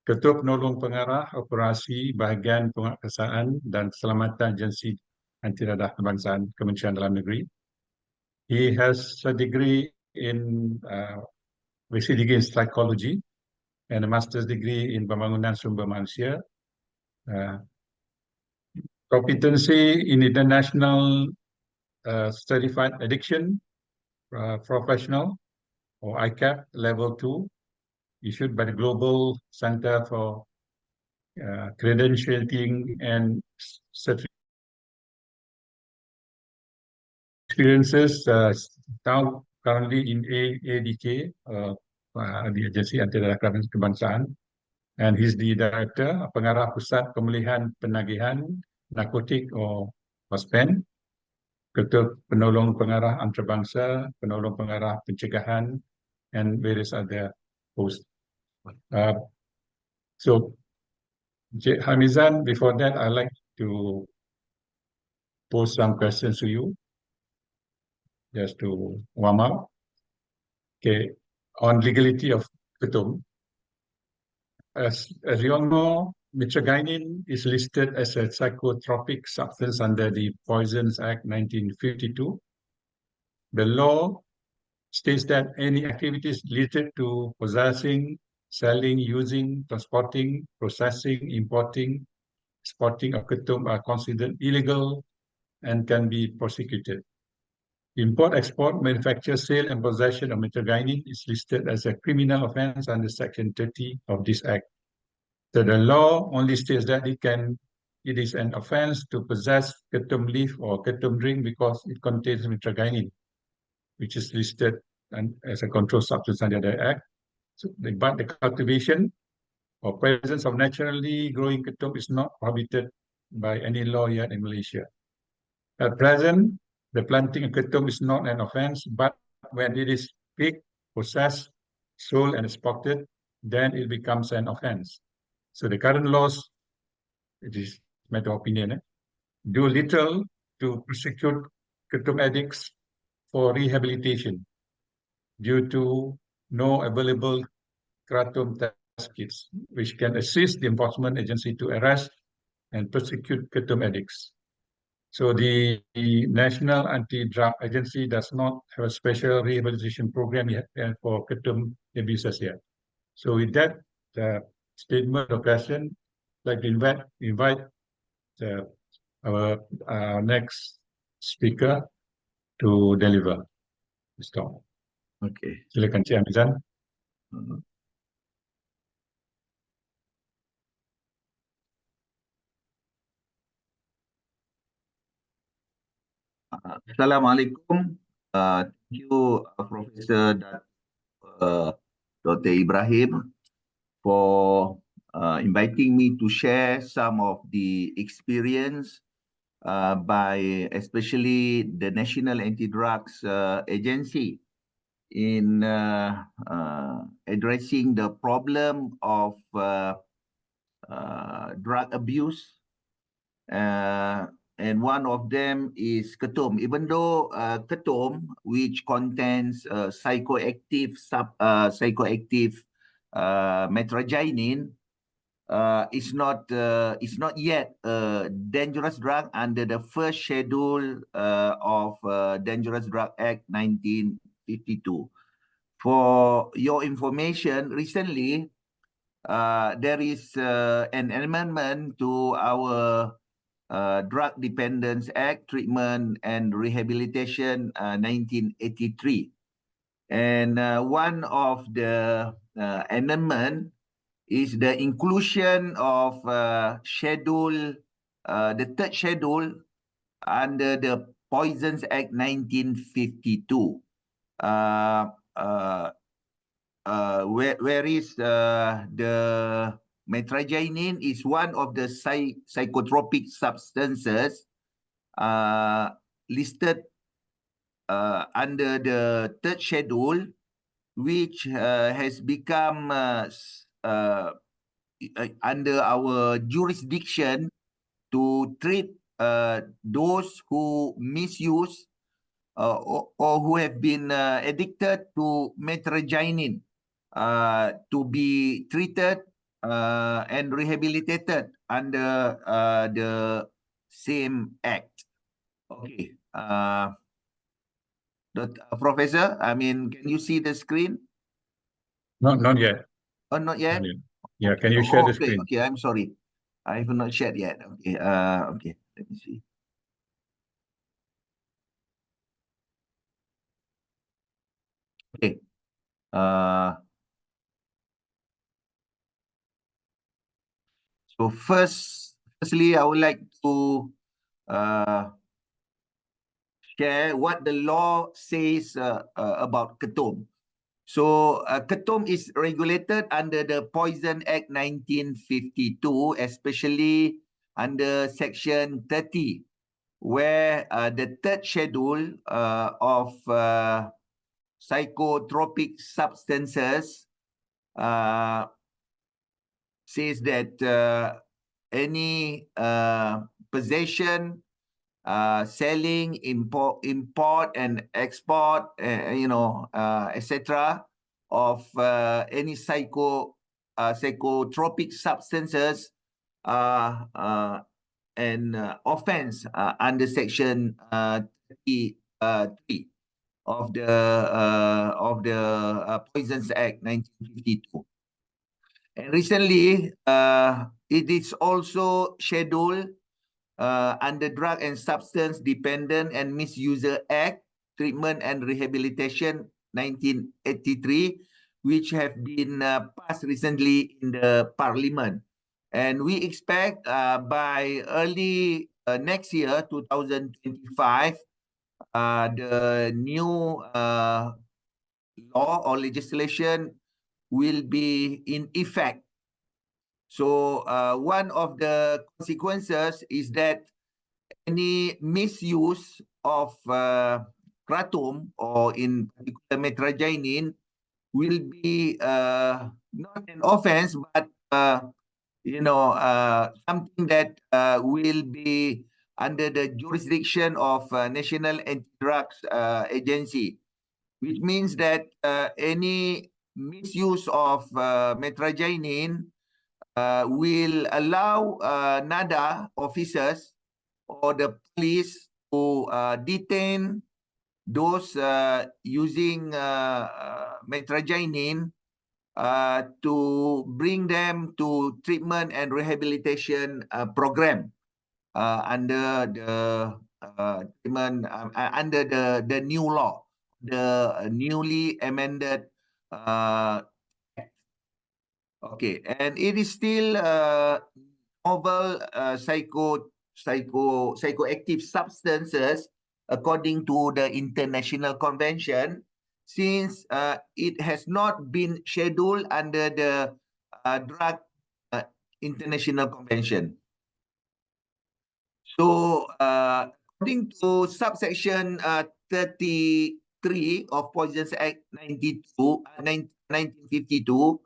Ketua Penolong Pengarah Operasi Bahagian Penguatkuasaan dan Keselamatan Agensi Anti Dadah Kebangsaan Kementerian Dalam Negeri. He has a degree in basic degree in psychology and a master's degree in Pembangunan Sumber Manusia. Competency in international certified addiction professional or ICAP level 2 issued by the Global Center for credentialing and experiences now currently in AADK, the Agensi Anti-Radikalisasi Kebangsaan, and he's the Director, Pengarah Pusat Pemulihan Penagihan Narkotik or PASPEN, Ketua Penolong Pengarah Antarabangsa, Penolong Pengarah Pencegahan, and various other posts. So, Hamizan, before that, I'd like to pose some questions to you, just to warm up. Okay, on legality of Ketum. As you all know, mitragynine is listed as a psychotropic substance under the Poisons Act 1952. The law states that any activities related to possessing, selling, using, transporting, processing, importing, exporting of Ketum are considered illegal and can be prosecuted. Import, export, manufacture, sale, and possession of mitragynine is listed as a criminal offense under Section 30 of this Act. So the law only states that it is an offense to possess Ketum leaf or Ketum drink because it contains mitragynine, which is listed as a controlled substance under the Act. So, but the cultivation or presence of naturally growing Ketum is not prohibited by any law yet in Malaysia. At present, the planting of Ketum is not an offense, but when it is picked, possessed, sold, and exported, then it becomes an offense. So the current laws, it is a matter of opinion, do little to prosecute Ketum addicts for rehabilitation due to no available Kratom test kits, which can assist the enforcement agency to arrest and prosecute Ketum addicts. So the National Anti-Drug Agency does not have a special rehabilitation program yet for Ketum abusers yet. So with that statement or question, I'd like to invite our next speaker to deliver this talk. Okay. Silakan Cik Hamizan. Assalamualaikum. Thank you, Professor Dr. Ibrahim, for inviting me to share some of the experience by especially the National Anti-Drugs Agency in addressing the problem of drug abuse. And one of them is Ketum. Even though Ketum, which contains psychoactive mitragynine, is not yet a dangerous drug under the first schedule of Dangerous Drug Act 1952. For your information, recently there is an amendment to our Drug Dependence Act, Treatment and Rehabilitation 1983. And one of the amendment is the inclusion of schedule, the third schedule under the Poisons Act 1952. Where is the mitragynine is one of the psychotropic substances listed under the third schedule, which has become under our jurisdiction to treat those who misuse or who have been addicted to mitragynine to be treated and rehabilitated under the same act. Okay. Professor, I mean, can you see the screen? Not yet. Oh, not yet? Not yet. Yeah, okay. Can you share the Okay, screen? okay, I'm sorry. I have not shared yet. Okay, okay, let me see. Okay. So firstly, I would like to share what the law says about Ketum. So Ketum is regulated under the Poison Act 1952, especially under Section 30, where the third schedule of psychotropic substances says that any possession, selling, import and export, etc., of any psychotropic substances and offense under Section 3 of the Poisons Act 1952. And recently, it is also scheduled under Drug and Substance Dependent and Misuser Act, Treatment and Rehabilitation 1983, which have been passed recently in the Parliament. And we expect by early next year, 2025, the new law or legislation will be in effect. So one of the consequences is that any misuse of kratom, or in particular metragynine, will be not an offense, but something that will be under the jurisdiction of National Anti-Drugs Agency, which means that any misuse of metragynine will allow NADA officers or the police to detain those using metragynine to bring them to treatment and rehabilitation program under the under the new law, the newly amended okay, and it is still novel psychoactive substances according to the International Convention, since it has not been scheduled under the Drug International Convention. So according to subsection 33 of Poisons Act 1952,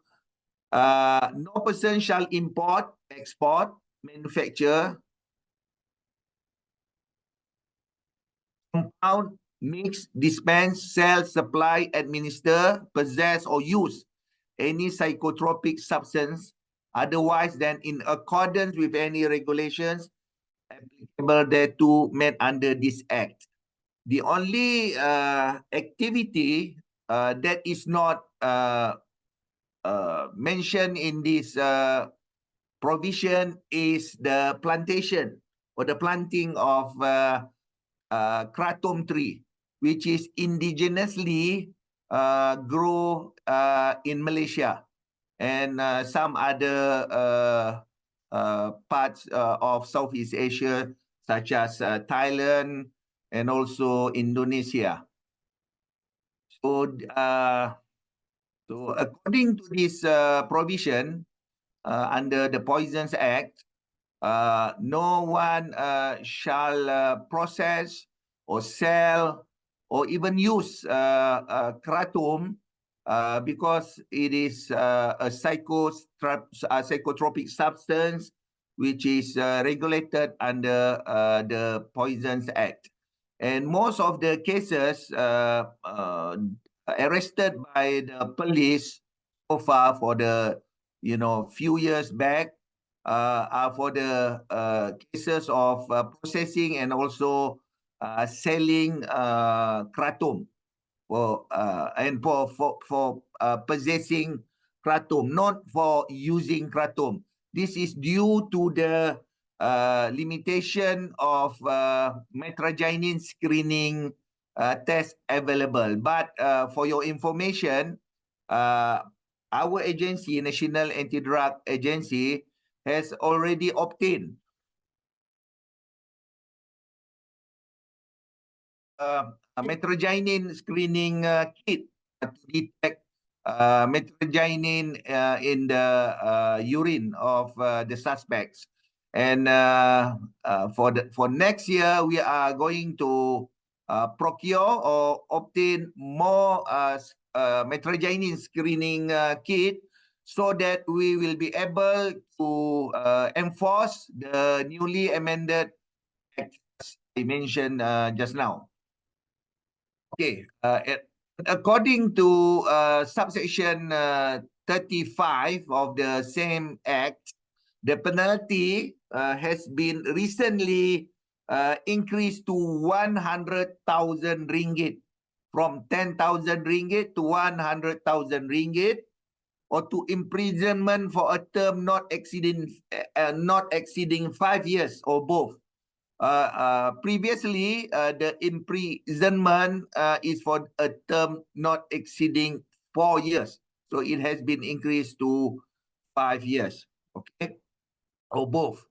no person shall import, export, manufacture, compound, mix, dispense, sell, supply, administer, possess, or use any psychotropic substance otherwise than in accordance with any regulations applicable thereto made under this act. The only activity that is not mentioned in this provision is the plantation or the planting of kratom tree, which is indigenously grow in Malaysia and some other parts of Southeast Asia, such as Thailand and also Indonesia. So, so according to this provision under the Poisons Act, no one shall process or sell or even use kratom because it is a psychotropic substance which is regulated under the Poisons Act. And most of the cases arrested by the police so far for the few years back are for the cases of processing and also selling kratom for possessing kratom, not for using kratom. This is due to the limitation of metragynine screening test available. But for your information, our agency, National Anti-Drug Agency, has already obtained a metrogynine screening kit to detect metrogynine in the urine of the suspects. And for next year, we are going to procure or obtain more metrogynine screening kit, so that we will be able to enforce the newly amended act I mentioned just now. Okay, according to subsection 35 of the same act, the penalty has been recently increased to 100,000 ringgit, from 10,000 ringgit to 100,000 ringgit, or to imprisonment for a term not exceeding 5 years, or both. Previously, the imprisonment is for a term not exceeding 4 years. So it has been increased to 5 years, okay, or both.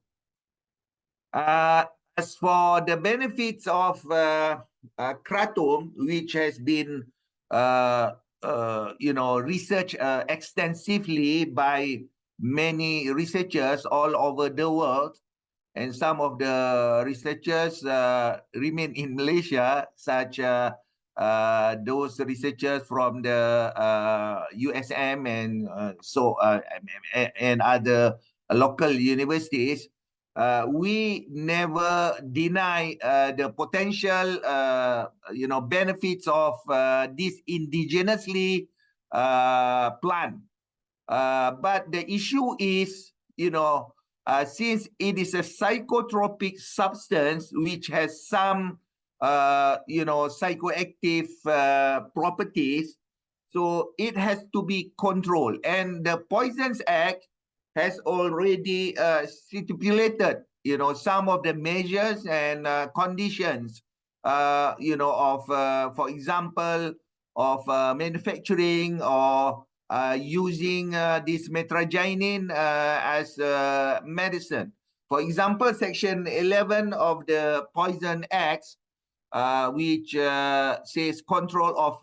As for the benefits of kratom, which has been researched extensively by many researchers all over the world, and some of the researchers remain in Malaysia, such those researchers from the USM and and other local universities. We never deny the potential, benefits of this indigenously plant. But the issue is, since it is a psychotropic substance which has some, psychoactive properties, so it has to be controlled. And the Poisons Act has already stipulated, some of the measures and conditions, for example, of manufacturing or using this metrogynine as medicine. For example, Section 11 of the Poison Act, which says control of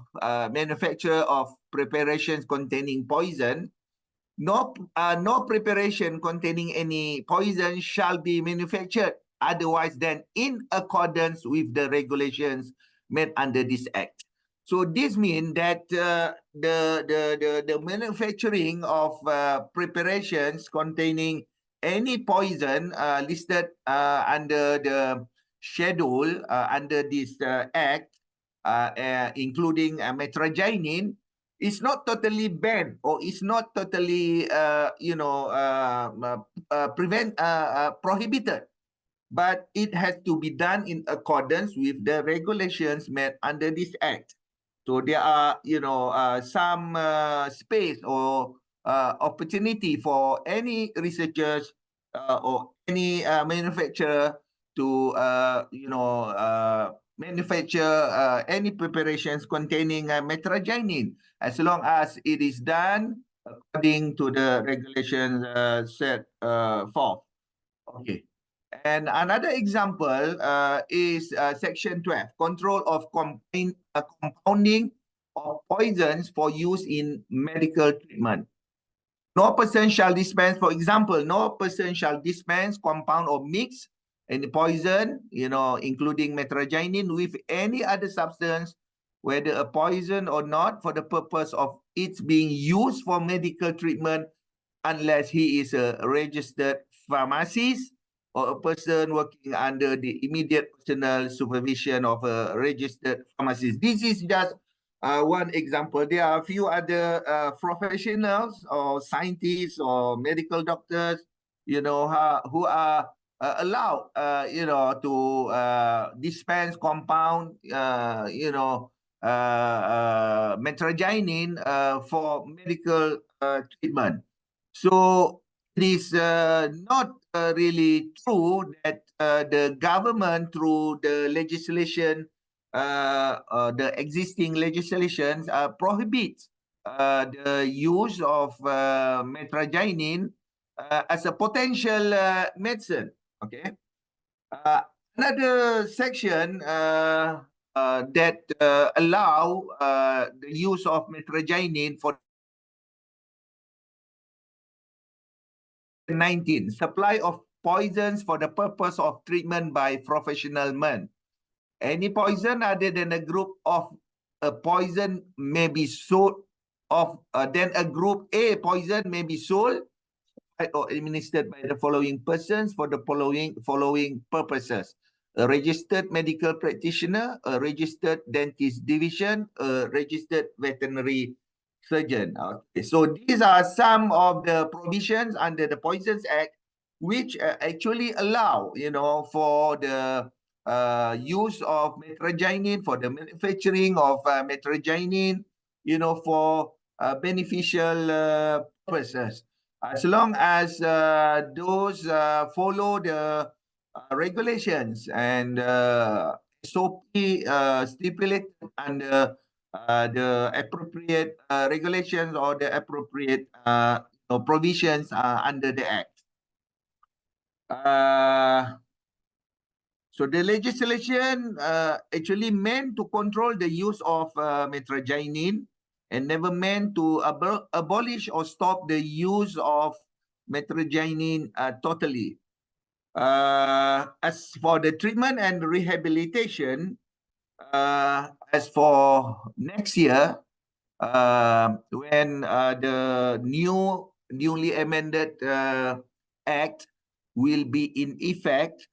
manufacture of preparations containing poison. No preparation containing any poison shall be manufactured otherwise than in accordance with the regulations made under this act. So this means that the manufacturing of preparations containing any poison listed under the schedule under this act, including metrogynine, is not totally banned, or is not totally prohibited, but it has to be done in accordance with the regulations made under this act. So there are, some space or opportunity for any researchers or any manufacturer to, manufacture any preparations containing metrogynine, as long as it is done according to the regulations set forth. Okay. And another example is Section 12, control of compounding of poisons for use in medical treatment. No person shall dispense, for example, no person shall dispense, compound, or mix any poison, including metrogynine, with any other substance, whether a poison or not, for the purpose of its being used for medical treatment, unless he is a registered pharmacist or a person working under the immediate personal supervision of a registered pharmacist. This is just one example. There are a few other professionals or scientists or medical doctors, who are allowed, to dispense compound, metrogynine for medical treatment. So it is not really true that the government, through the legislation, the existing legislations, prohibits the use of metrogynine as a potential medicine. Okay. Another section that allow the use of metragynine for 19, supply of poisons for the purpose of treatment by professional men. Any poison other than a group of a poison may be sold of, then a group A poison may be sold or administered by the following persons for the following purposes: a registered medical practitioner, a registered dentist division, a registered veterinary surgeon. Okay, so these are some of the provisions under the Poisons Act, which actually allow, for the use of metragynine, for the manufacturing of metragynine, for beneficial purposes. As long as those follow the regulations and SOP stipulated under the appropriate regulations or the appropriate provisions under the Act. So the legislation actually meant to control the use of metragynine and never meant to abolish or stop the use of metragynine totally. As for the treatment and rehabilitation, as for next year, when the newly amended Act will be in effect,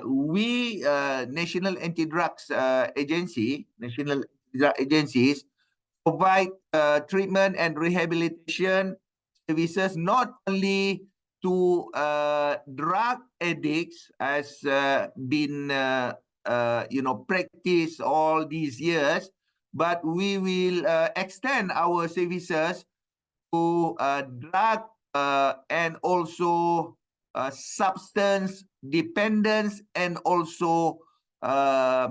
we, National Anti-Drugs National Drug Agencies, provide treatment and rehabilitation services not only to drug addicts, as been practiced all these years, but we will extend our services to drug and also substance dependence and also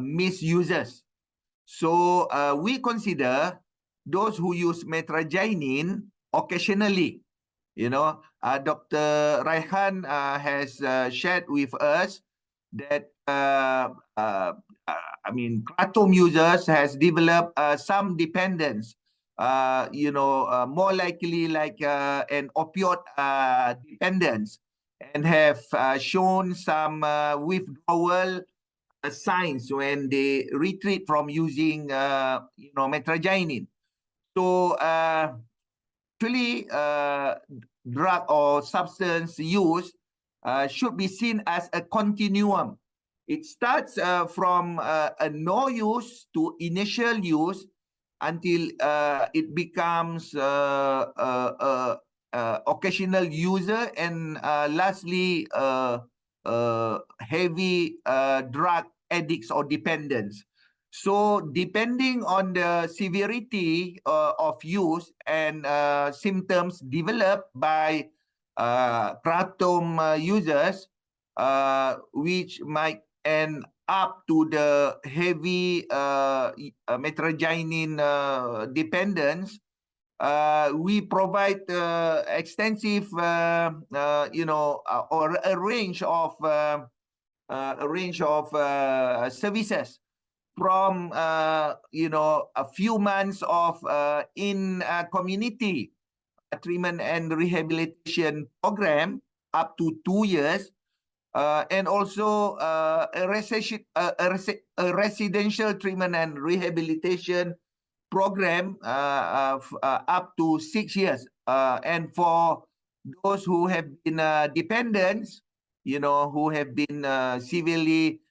misusers. So we consider those who use metragynine occasionally. Dr. Raihan has shared with us that Ketum users has developed some dependence. More likely like an opioid dependence, and have shown some withdrawal signs when they retreat from using metragynine. So actually drug or substance use should be seen as a continuum. It starts from a no use to initial use until it becomes occasional user, and lastly heavy drug addicts or dependents. So depending on the severity of use and symptoms developed by Ketum users, which might end up to the heavy metragynine dependence, we provide extensive, or a range of services, from a few months of in community treatment and rehabilitation program up to 2 years, and also a residential treatment and rehabilitation program up to 6 years. And for those who have been dependents, who have been severely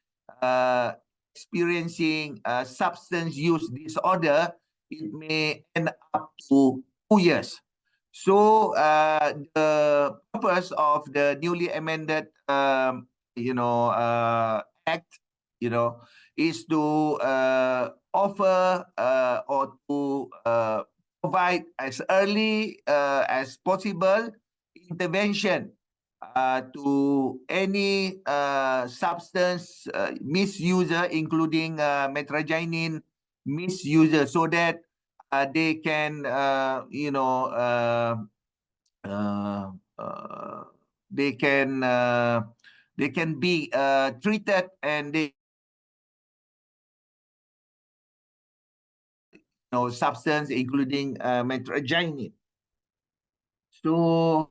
experiencing substance use disorder, it may end up to 2 years. So the purpose of the newly amended Act, is to offer or to provide as early as possible intervention to any substance misuser, including metragynine misuser, so that they can they can be treated, and they substance including metragynine. So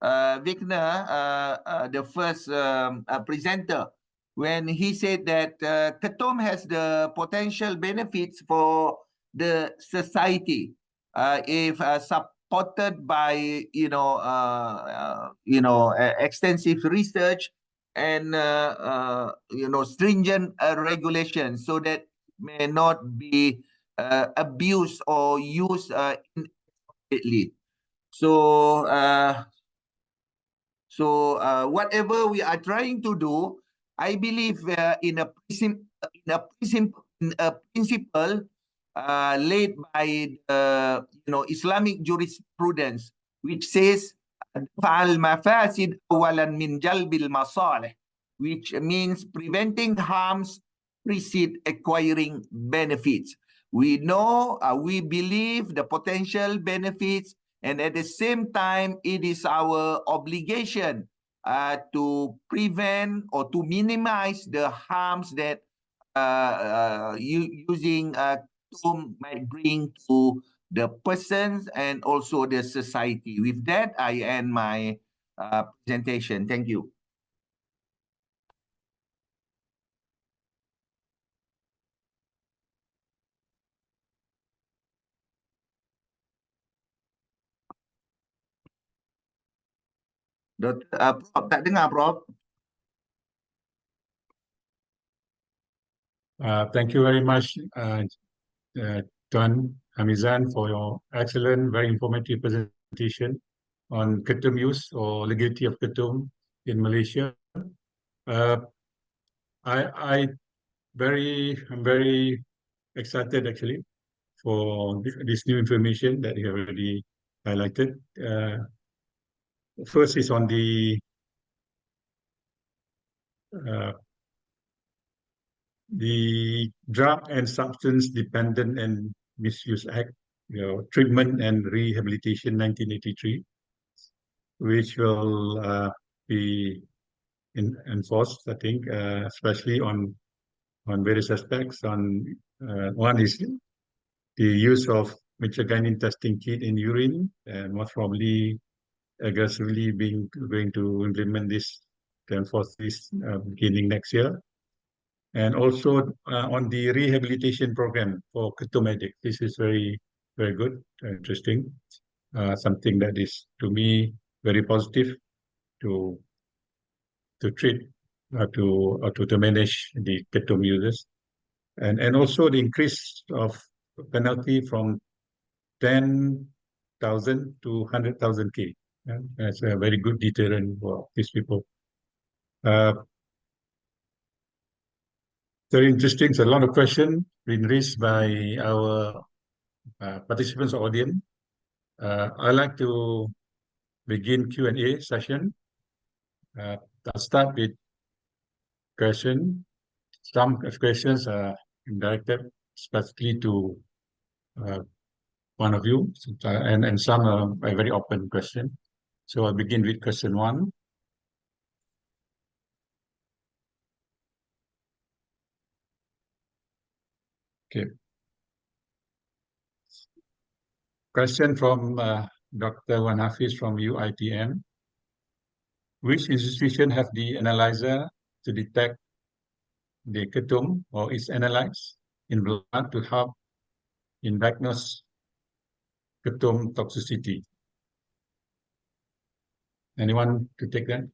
Vickner, the first presenter, when he said that Ketum has the potential benefits for the society if supported by extensive research and stringent regulations, so that may not be abused or used inappropriately. So whatever we are trying to do, I believe in a principle laid by Islamic jurisprudence, which says fa'al mafasid awalan min jalbil masalih, which means preventing harms precede acquiring benefits. We know, we believe the potential benefits, and at the same time, it is our obligation to prevent or to minimize the harms that using Ketum might bring to the persons and also the society. With that, I end my presentation. Thank you. Prof, tak dengar, Prof. Thank you very much, Tuan Hamizan, for your excellent, very informative presentation on Ketum use or legality of Ketum in Malaysia. I'm very excited actually for this new information that you have already highlighted. First is on the Drug and Substance Dependent and Misuse Act, Treatment and Rehabilitation 1983, which will be enforced, I think, especially on various aspects. One is the use of metragynine testing kit in urine, and most probably aggressively going to implement this to enforce this beginning next year. And also on the rehabilitation program for Ketum addicts. This is very, very good, interesting. Something that is, to me, very positive to treat, to manage the Ketum users. And also the increase of penalty from 10,000 to 100,000 K. That's a very good deterrent for these people. Very interesting. So a lot of questions been raised by our participants audience. I'd like to begin Q&A session. I'll start with question. Some questions are directed specifically to one of you, and some are a very open question. So I'll begin with question one. Okay. Question from Dr. Wan Hafiz from UITM. Which institution have the analyzer to detect the Ketum or its analytes in blood to help in diagnose Ketum toxicity? Anyone to take that?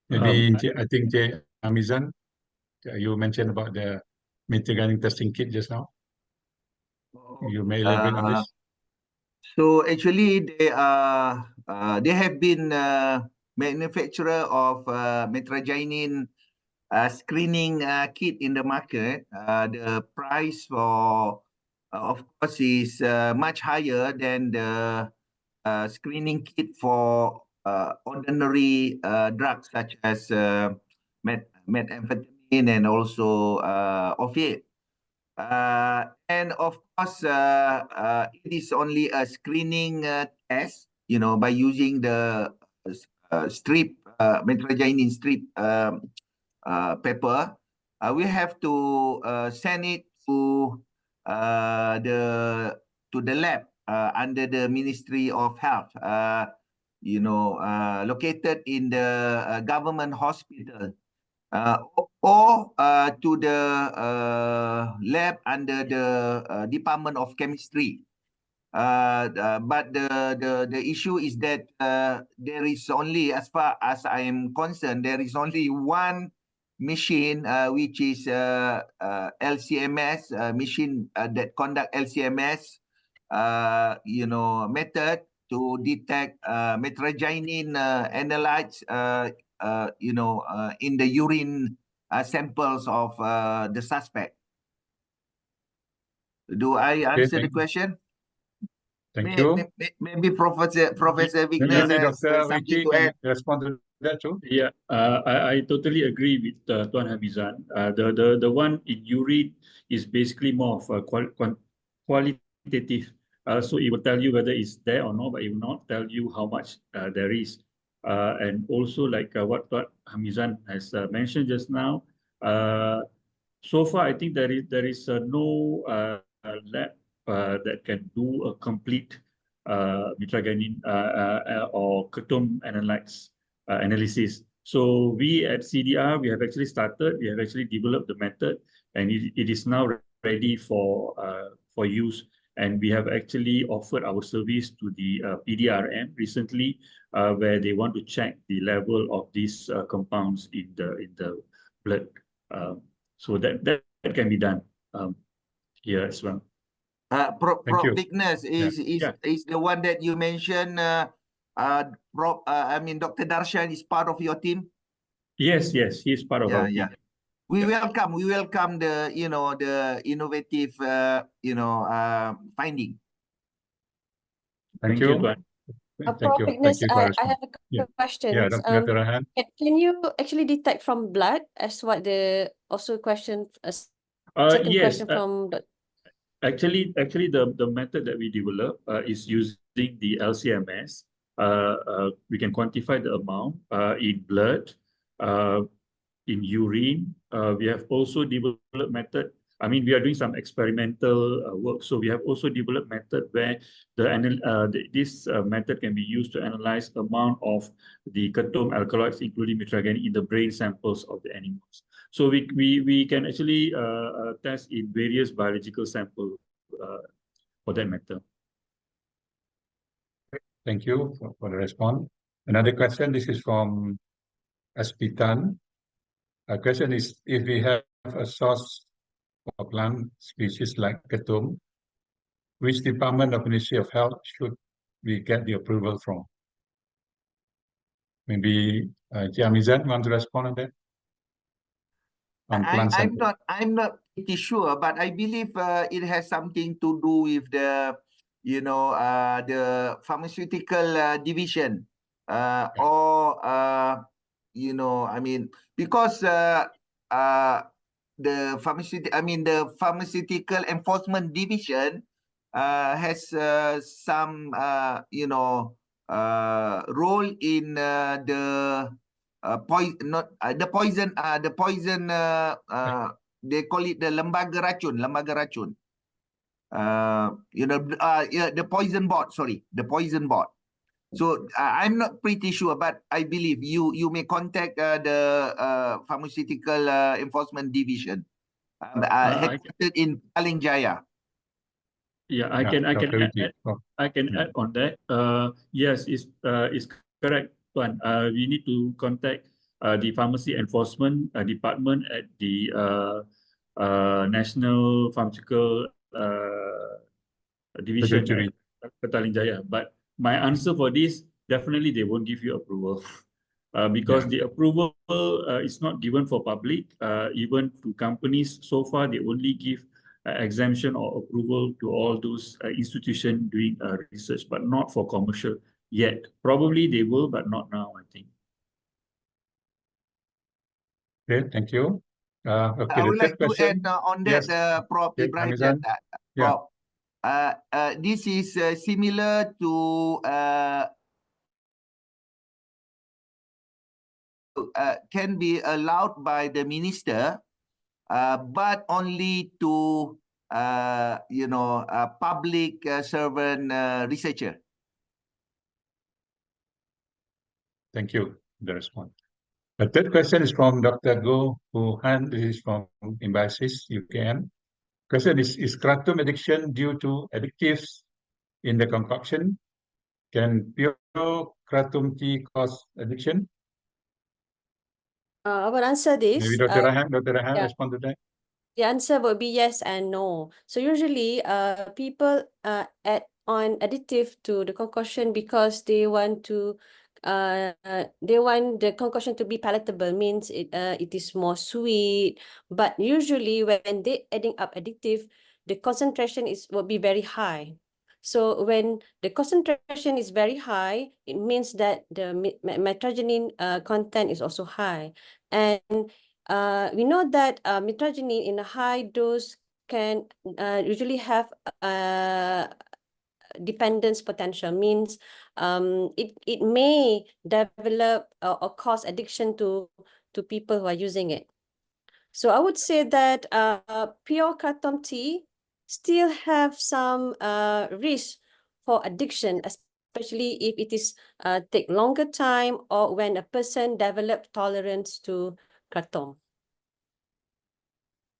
Maybe I think Hamizan, you mentioned about the metragynine testing kit just now. You may elaborate on this. So actually, they have been manufacturer of metragynine screening kit in the market. The price for, of course, is much higher than the screening kit for ordinary drugs such as methamphetamine and also opiate. And of course, it is only a screening test, by using the strip, metraginin strip paper. We have to send it to the lab under the Ministry of Health, located in the government hospital. Or to the lab under the Department of Chemistry. But the issue is that there is only, as far as I am concerned, there is only one machine which is LCMS machine that conduct LCMS method to detect metraginin analytes in the urine samples of the suspect. Do I answer the question? Thank you. Maybe Professor Vickneswaran Maybe has Dr. something Vicky to can add. respond to that too. Yeah, I totally agree with Tuan Hamizan. The one in urine is basically more of a qualitative. So it will tell you whether it's there or not, but it will not tell you how much there is. And also, like what Tuan Hamizan has mentioned just now, so far I think there is no lab that can do a complete mitragynine or Ketum analysis. So we at CDR, we have actually developed the method, and it is now ready for use. And we have actually offered our service to the PDRM recently, where they want to check the level of these compounds in the blood. So that can be done here as well. Prof you. Vicknes is the one that you mentioned. Dr. Darshan is part of your team. Yes, he is part of our team. We welcome the the innovative finding. Thank you. Tuan. Thank you. Vicknes, Thank you for I have a question. Yeah, Dr. Raihan. Can you actually detect from blood, as what the also question, second Yes, question from the actually the method that we develop is using the LCMS. We can quantify the amount in blood, in urine. We have also developed method. I mean, we are doing some experimental work. So we have also developed method where this method can be used to analyze the amount of the Ketum alkaloids, including mitragynine, in the brain samples of the animals. So we can actually test in various biological samples for that method. Thank you for the response. Another question, this is from Aspitan. A question is, if we have a source of plant species like Ketum, which department of Ministry of Health should we get the approval from? Maybe Hamizan want to respond on that? I'm not pretty sure, but I believe it has something to do with the the pharmaceutical division, or because the pharmaceutical enforcement division has some role in the poison they call it the lembaga racun. The poison board, the poison board. So I'm not pretty sure, but I believe you may contact the pharmaceutical enforcement division headquartered in Paling Jaya. Yeah, I can add on that. Yes, it's correct, Tuan. We need to contact the pharmacy enforcement department at the National Pharmaceutical Division at Petaling Jaya. But my answer for this, definitely they won't give you approval. Because the approval is not given for public, even to companies. So far, they only give exemption or approval to all those institutions doing research, but not for commercial yet. Probably they will, but not now, I think. Okay, thank you. Okay, I the would third like to add question. on that, Yes, Prof. okay, Ibrahim. Hamizan. Yeah. Prof. This is similar to can be allowed by the minister, but only to public servant researcher. Thank you for the response. The third question is from Dr. Go Wuhan. This is from INBIOSIS, UKM. Question is kratom addiction due to additives in the concoction? Can pure kratom tea cause addiction? I will answer this. Maybe Dr. Raihan yeah. respond to that. The answer would be yes and no. So usually, people add on additive to the concoction because they want the concoction to be palatable. Means it is more sweet. But usually, when they adding up additive, the concentration will be very high. So when the concentration is very high, it means that the metrogenin content is also high, and we know that mitragynine in a high dose can usually have dependence potential. Means it may develop or cause addiction to people who are using it. So I would say that pure kratom tea still have some risk for addiction, especially if it is take longer time or when a person develop tolerance to kratom.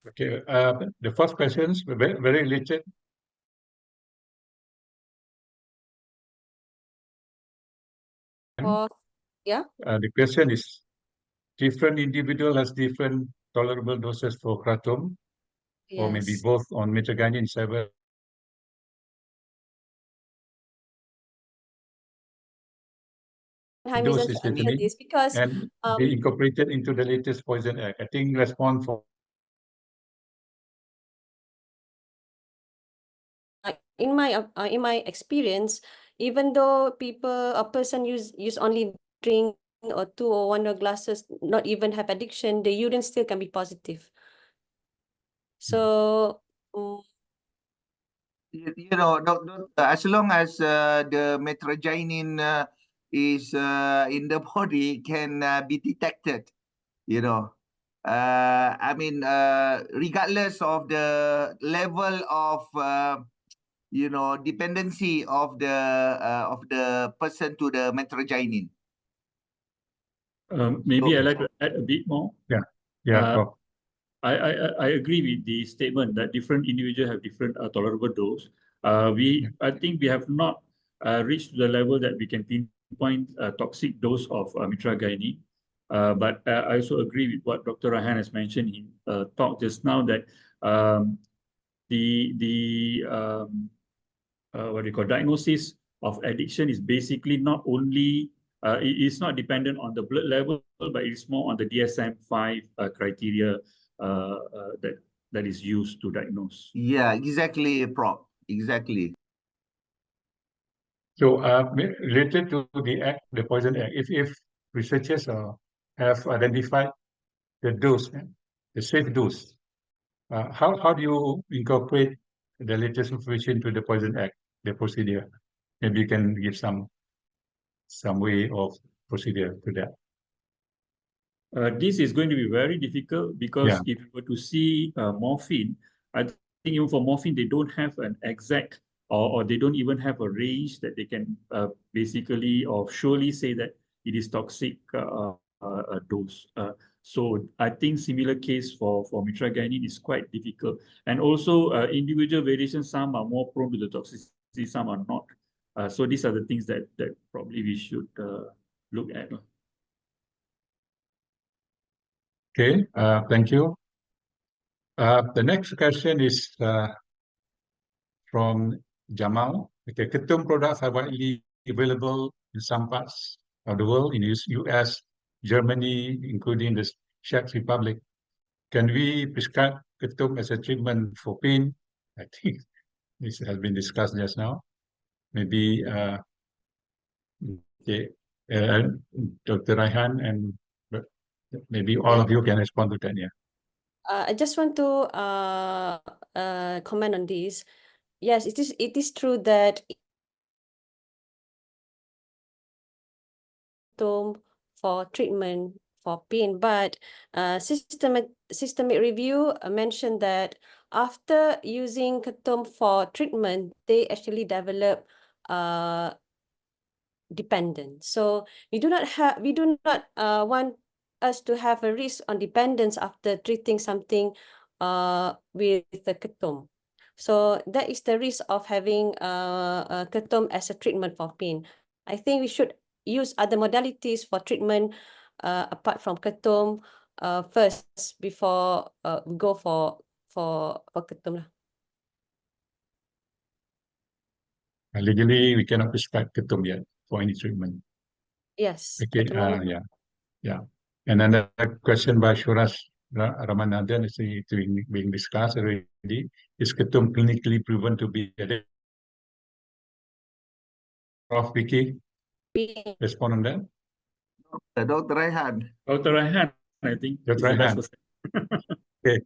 Okay, the first question is very related. Yeah. The question is, different individual has different tolerable doses for kratom, or maybe Yes. both on mitragynine 7 Hamizan dose is to answer certainly, this because and be incorporated into the latest poison act. I think response for in my experience, even though a person use only drink or 2 or 1 glasses, not even have addiction, the urine still can be positive. So as long as the metrogenin is in the body, can be detected. Regardless of the level of dependency of the person to the metrogenin. Maybe I'd like to add a bit more. yeah, Prof. I agree with the statement that different individuals have different tolerable dose. I think we have not reached the level that we can pinpoint a toxic dose of mitragynine. But I also agree with what Dr. Raihan has mentioned in talk just now, that what do you call, diagnosis of addiction is basically not only it is not dependent on the blood level, but it is more on the DSM-5 criteria that is used to diagnose. Yeah, exactly, Prof. Exactly. So related to the act, the poison act, if researchers have identified the dose, the safe dose, how do you incorporate the latest information to the poison act, the procedure? Maybe you can give some way of procedure to that. This is going to be very difficult because if you were to see morphine, I think even for morphine, they don't have an exact or they don't even have a range that they can basically or surely say that it is toxic dose. So I think similar case for mitragynine is quite difficult. And also individual variations, some are more prone to the toxicity, some are not. So these are the things that probably we should look at. Okay, thank you. The next question is from Jamal. Okay, Ketum products are widely available in some parts of the world, in the US, Germany, including the Czech Republic. Can we prescribe Ketum as a treatment for pain? I think this has been discussed just now. Maybe okay, Dr. Raihan and maybe all of you can respond to that. Yeah. I just want to comment on this. Yes, it is true that for treatment for pain, but systemic review mentioned that after using Ketum for treatment, they actually develop dependence. So we do not want us to have a risk on dependence after treating something with the Ketum. So that is the risk of having Ketum as a treatment for pain. I think we should use other modalities for treatment apart from Ketum first before we go for Ketum lah. Legally, we cannot prescribe Ketum yet for any treatment. Yes. Okay, at the moment. yeah. And another question by Shurash Ramanathan is being discussed already. Is Ketum clinically proven to be addictive? Prof. Vicky, Pain. respond on that. Dr. Raihan. Dr. Raihan, I think, is Dr. the best Raihan. person. Okay,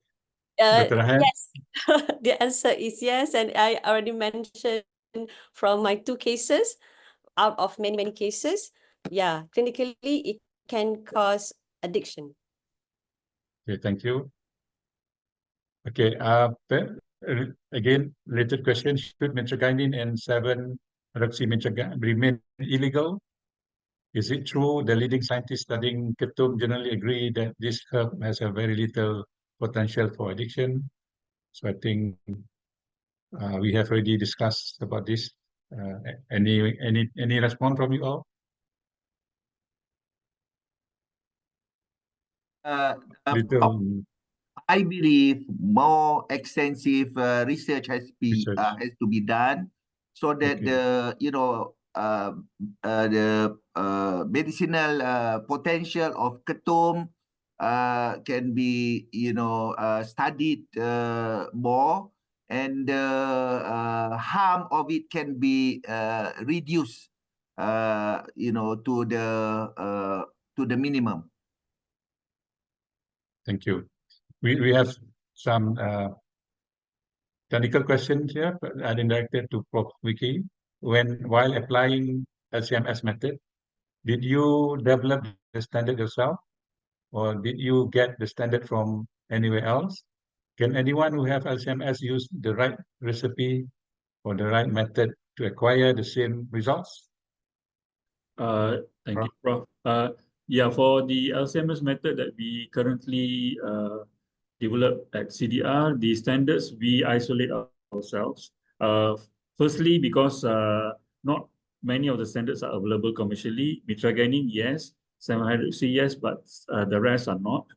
Dr. Raihan. Yes, the answer is yes, and I already mentioned from my 2 cases out of many cases. Yeah, clinically it can cause addiction. Okay, thank you. Okay, again, related question: should metragynine and 7-hydroxymetragynine remain illegal? Is it true the leading scientists studying Ketum generally agree that this herb has a very little potential for addiction? So I think we have already discussed about this. Any response from you all? Little I believe more extensive research has to be done so that Okay. the medicinal potential of Ketum can be studied more, and the harm of it can be reduced to the minimum. Thank you. We have some technical questions here directed to Prof. Vicky. While applying LCMS method, did you develop the standard yourself, or did you get the standard from anywhere else? Can anyone who have LCMS use the right recipe or the right method to acquire the same results? Thank you, Prof. Yeah, for the LCMS method that we currently develop at CDR, the standards we isolate ourselves. Firstly, because not many of the standards are available commercially. Mitragynine, yes. 7-hydroxy, yes, but the rest are not.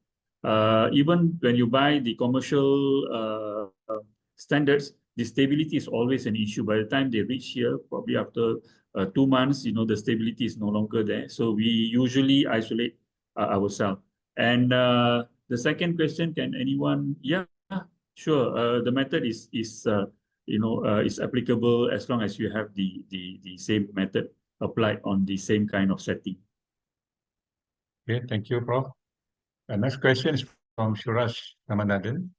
Even when you buy the commercial standards, the stability is always an issue. By the time they reach here, probably after 2 months, the stability is no longer there. So we usually isolate ourselves. And the second question, can anyone? Yeah, sure. The method is applicable as long as you have the same method applied on the same kind of setting. Okay, thank you, Prof. Next question is from Shurash Ramanathan.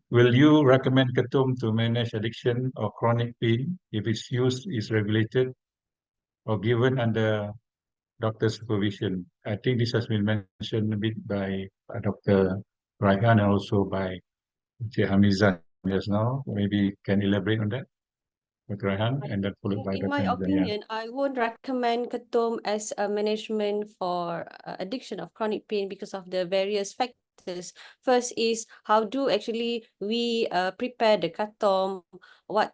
Will you recommend Ketum to manage addiction or chronic pain if its use is regulated or given under doctor supervision? I think this has been mentioned a bit by Dr. Raihan and also by Hamizan just now. Maybe can elaborate on that, Dr. Raihan, and then followed by In Dr. my Hamizan. opinion, I would recommend Ketum as a management for addiction of chronic pain because of the various factors. First is how do actually we prepare the Ketum? What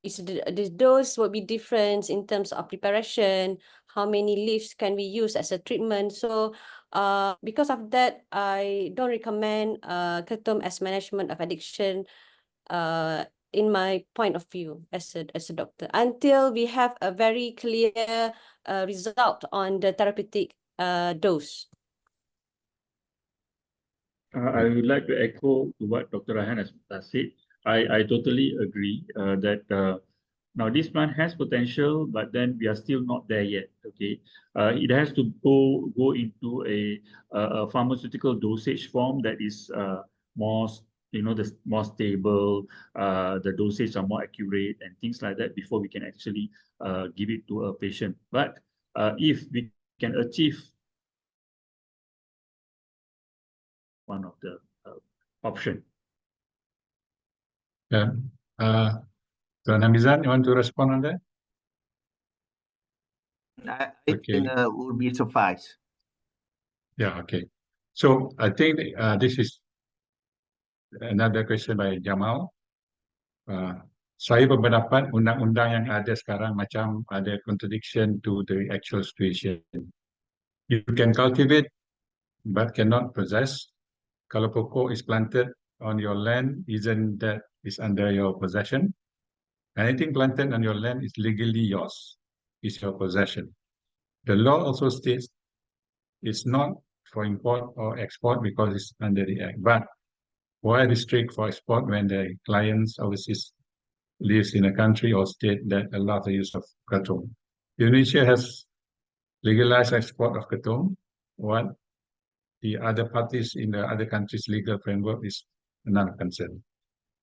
is the dose will be different in terms of preparation? How many leaves can we use as a treatment? So because of that, I don't recommend Ketum as management of addiction in my point of view as a doctor, until we have a very clear result on the therapeutic dose. I would like to echo to what Dr. Raihan has said. I totally agree that Now, this plant has potential, but then we are still not there yet. Okay, it has to go into a pharmaceutical dosage form that is more, the more stable. The dosage are more accurate and things like that before we can actually give it to a patient. But if we can achieve one of the option. Yeah. Tuan Hamizan, you want to respond on that? I Okay. think would be suffice. Yeah, okay. So I think this is another question by Jamal. Saya berpendapat undang-undang yang ada sekarang macam ada contradiction to the actual situation. You can cultivate but cannot possess. Kalau pokok is planted on your land, isn't that is under your possession? Anything planted on your land is legally yours, is your possession. The law also states it's not for import or export because it's under the Act. But why restrict for export when the clients overseas lives in a country or state that allows the use of Ketum? Indonesia has legalized export of Ketum. What the other parties in the other countries' legal framework is non-concerned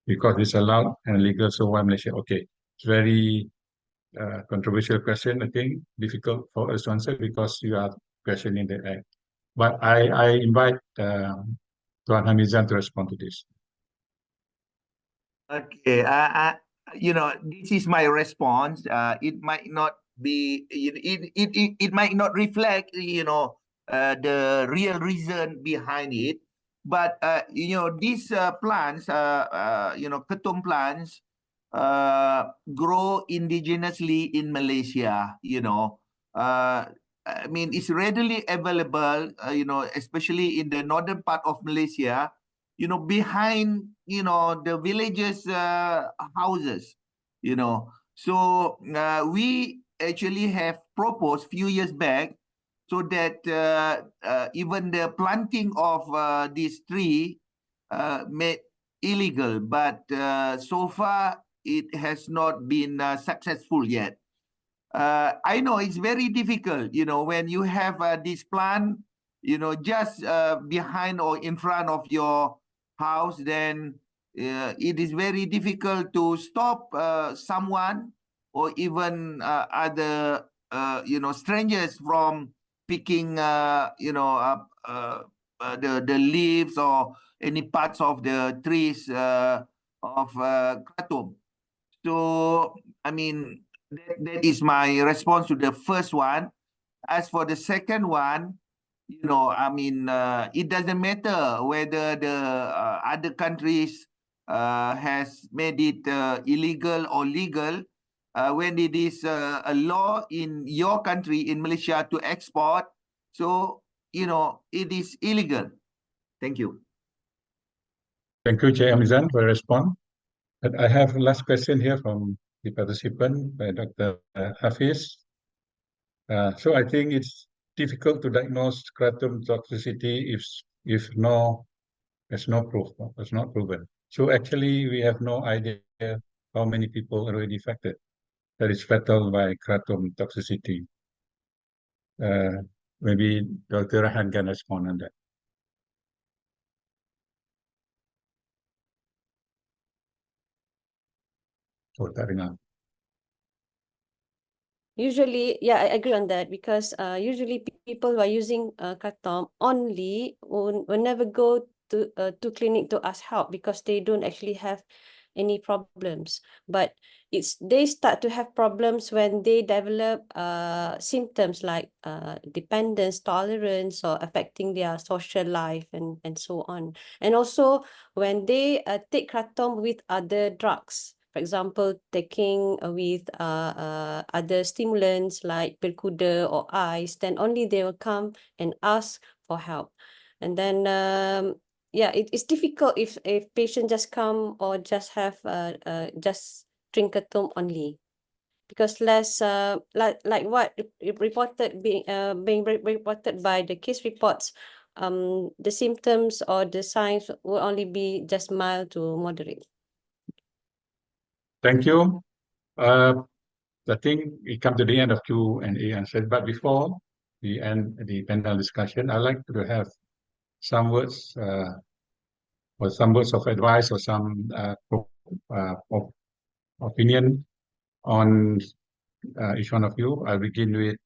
because it's allowed and legal. So why Malaysia? Okay, it's very controversial question. I think difficult for us to answer because you are questioning the Act. But I invite Tuan Hamizan to respond to this. Okay, this is my response. It might not be, it might not reflect, the real reason behind it. But these plants, Ketum plants, grow indigenously in Malaysia. I mean, it's readily available. Especially in the northern part of Malaysia. Behind, the villages' houses, So we actually have proposed few years back so that even the planting of this tree made illegal, but so far it has not been successful yet. I know it's very difficult, when you have this plant, just behind or in front of your house, then it is very difficult to stop someone or even other strangers from picking the leaves or any parts of the trees of Ketum. So I mean that is my response to the first one. As for the second one, I mean, it doesn't matter whether the other countries has made it illegal or legal. When it is a law in your country, in Malaysia, to export, so, it is illegal. Thank you. Thank you, Chair Hamizan, for your response. But I have a last question here from the participant by Dr. Hafiz. So I think it's difficult to diagnose Ketum toxicity if there's no proof, it's not proven. So actually we have no idea how many people are already affected that is fatal by Ketum toxicity. Maybe Dr. Raihan can respond on that. Oh, tak dengar. Usually, yeah, I agree on that because usually people who are using Ketum only will never go to clinic to ask help because they don't actually have any problems. But they start to have problems when they develop symptoms like dependence, tolerance, or affecting their social life and so on. And also when they take Ketum with other drugs. For example, taking with other stimulants like pil kuda or ice, then only they will come and ask for help. And then, yeah, it's difficult if patient just come or just have just drink Ketum only, because less like what reported being reported by the case reports, the symptoms or the signs will only be just mild to moderate. Thank you. I think we come to the end of Q&A answers, but before we end the panel discussion, I'd like to have some words or some words of advice or some of opinion on each one of you. I'll begin with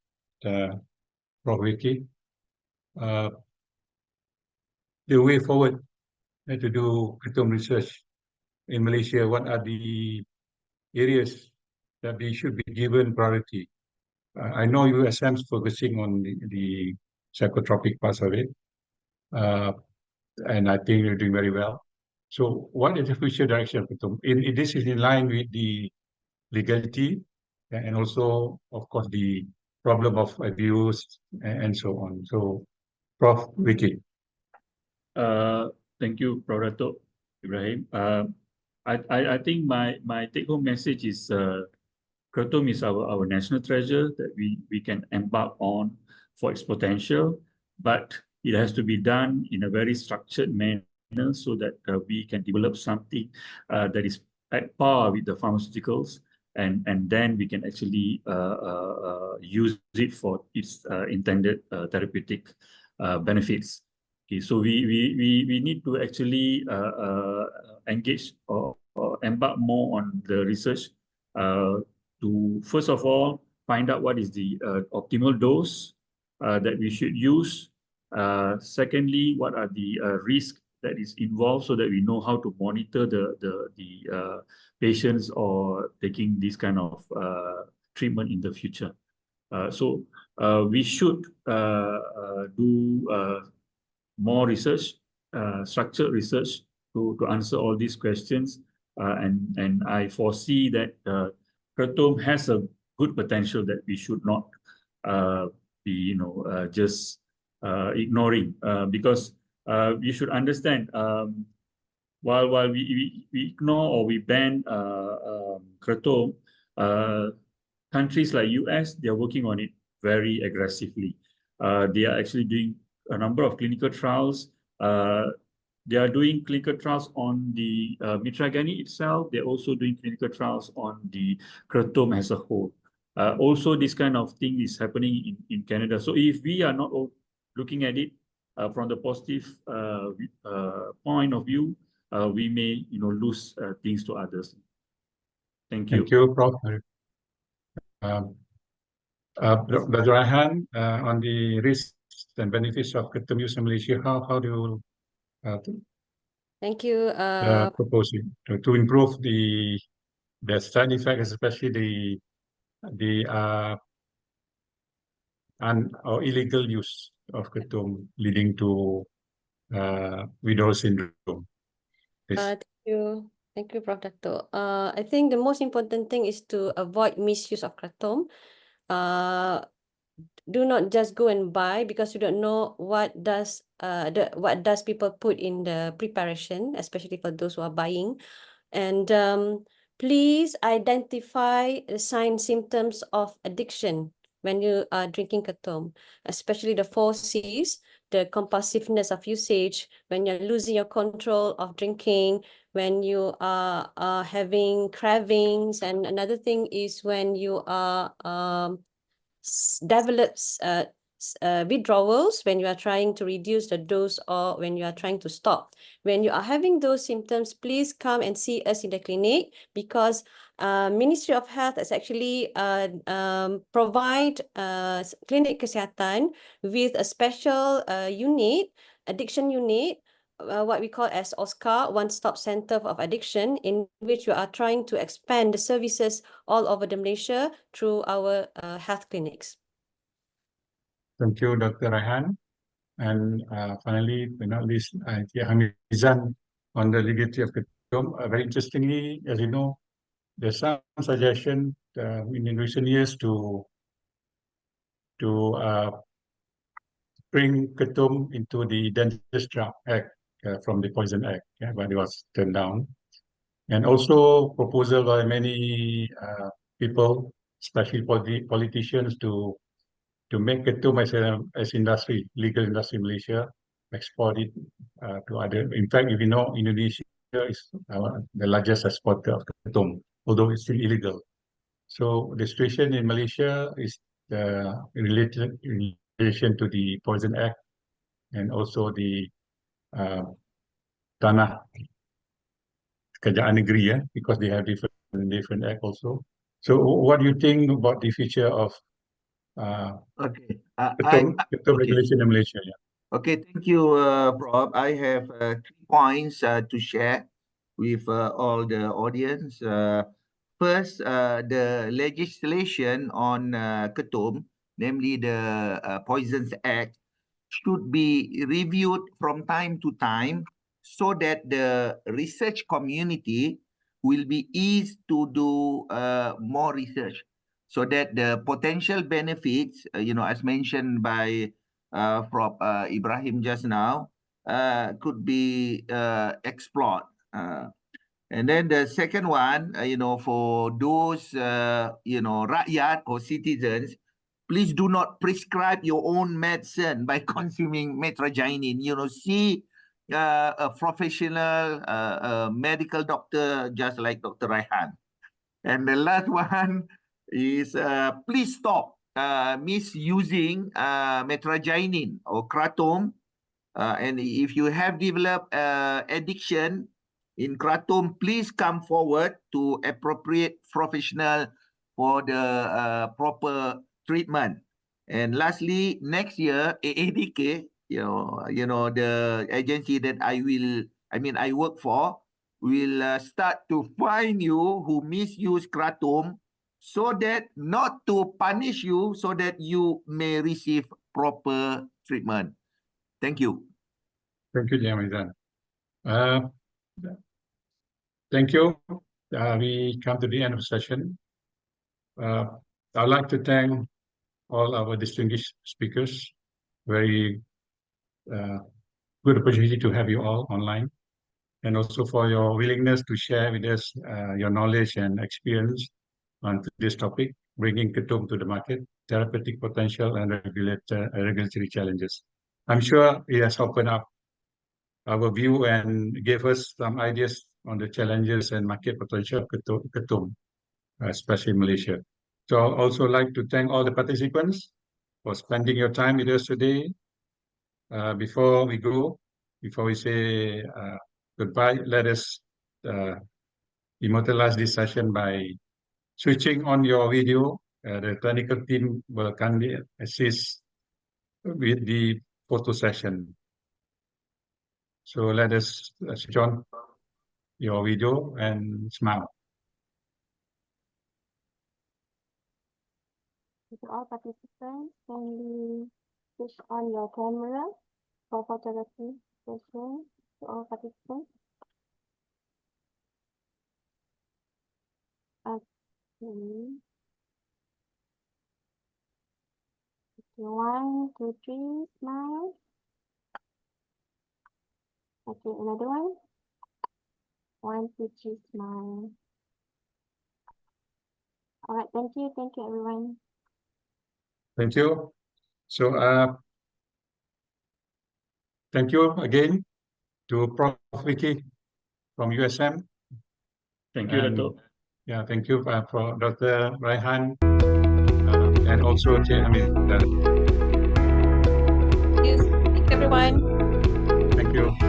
Prof. Vicky. The way forward to do Ketum research in Malaysia, what are the areas that they should be given priority? I know USM is focusing on the psychotropic parts of it, and I think you're doing very well. So what is the future direction of Ketum? This is in line with the legality and also, of course, the problem of abuse and so on. So, Prof. Vicky. Thank you, Prof. Dato, Ibrahim. I think my take-home message is Ketum is our national treasure that we can embark on for its potential, but it has to be done in a very structured manner so that we can develop something that is at par with the pharmaceuticals, and then we can actually use it for its intended therapeutic benefits. Okay, so we need to actually engage or embark more on the research to first of all find out what is the optimal dose that we should use. Secondly, what are the risks that is involved so that we know how to monitor the patients or taking this kind of treatment in the future. So we should do more research, structured research to answer all these questions. And I foresee that Ketum has a good potential that we should not be, just ignoring, because you should understand, while we ignore or we ban Ketum, countries like US, they are working on it very aggressively. They are actually doing a number of clinical trials. They are doing clinical trials on the mitragynine itself. They're also doing clinical trials on the Ketum as a whole. Also, this kind of thing is happening in Canada. So if we are not looking at it from the positive point of view, we may lose things to others. Thank you. Thank you, Prof. Dr. Raihan, on the risks and benefits of Ketum use in Malaysia, how do you Thank you. propose it to improve the side effects, especially the or illegal use of Ketum leading to withdrawal syndrome? Thank you. Thank you, Prof. Dato. I think the most important thing is to avoid misuse of Ketum. Do not just go and buy because you don't know what does people put in the preparation, especially for those who are buying. And please identify the signs, symptoms of addiction when you are drinking Ketum, especially the 4 C's, the compulsiveness of usage, when you're losing your control of drinking, when you are having cravings, and another thing is when you are develops withdrawals when you are trying to reduce the dose or when you are trying to stop. When you are having those symptoms, please come and see us in the clinic, because Ministry of Health has actually provide Klinik Kesihatan with a special unit, addiction unit, what we call as OSCAR, One Stop Center of Addiction, in which we are trying to expand the services all over the Malaysia through our health clinics. Thank you, Dr. Raihan. And finally, but not least, Hamizan on the legality of Ketum. Very interestingly, as you know, there's some suggestion in recent years to bring Ketum into the Dangerous Drug Act from the Poison Act, but it was turned down. And also proposal by many people, especially politicians, to make Ketum as industry, legal industry in Malaysia, export it to other. In fact, if you know, Indonesia is the largest exporter of Ketum, although it's still illegal. So the situation in Malaysia is related in relation to the Poison Act and also the Tanah Kerajaan Negeri, because they have different act also. So what do you think about the future of Okay. Ketum regulation in Malaysia? Yeah. Okay, thank you, Prof. I have 3 points to share with all the audience. First, the legislation on Ketum, namely the Poisons Act, should be reviewed from time to time so that the research community will be eased to do more research, so that the potential benefits, as mentioned by Prof. Ibrahim just now, could be explored. And then the second one, for those, rakyat or citizens, please do not prescribe your own medicine by consuming metraginin. See a professional medical doctor, just like Dr. Raihan. And the last one is please stop misusing metraginin or kratom. And if you have developed addiction in kratom, please come forward to appropriate professional for the proper treatment. And lastly, next year, AADK, the agency that I work for, will start to fine you who misuse kratom, so that not to punish you, so that you may receive proper treatment. Thank you. Thank you, Hamizan. Thank you. We come to the end of the session. I'd like to thank all our distinguished speakers. Very good opportunity to have you all online, and also for your willingness to share with us your knowledge and experience on this topic, bringing Ketum to the market, therapeutic potential and regulatory challenges. I'm sure it has opened up our view and gave us some ideas on the challenges and market potential of Ketum, especially in Malaysia. So I'd also like to thank all the participants for spending your time with us today. Before we say goodbye, let us immortalize this session by switching on your video. The technical team will kindly assist with the photo session. So let us switch on your video and smile. To all participants, kindly switch on your camera for photography session. To all participants. Okay. 1, 2, 3, smile. Okay, another one. 1, 2, 3, smile. All right, thank you everyone. Thank you. So thank you again to Prof. Vicky from USM. Thank you, Dato. Yeah, thank you for Dr. Raihan and also Cik Hamizan. Yes, thank you everyone. Thank you.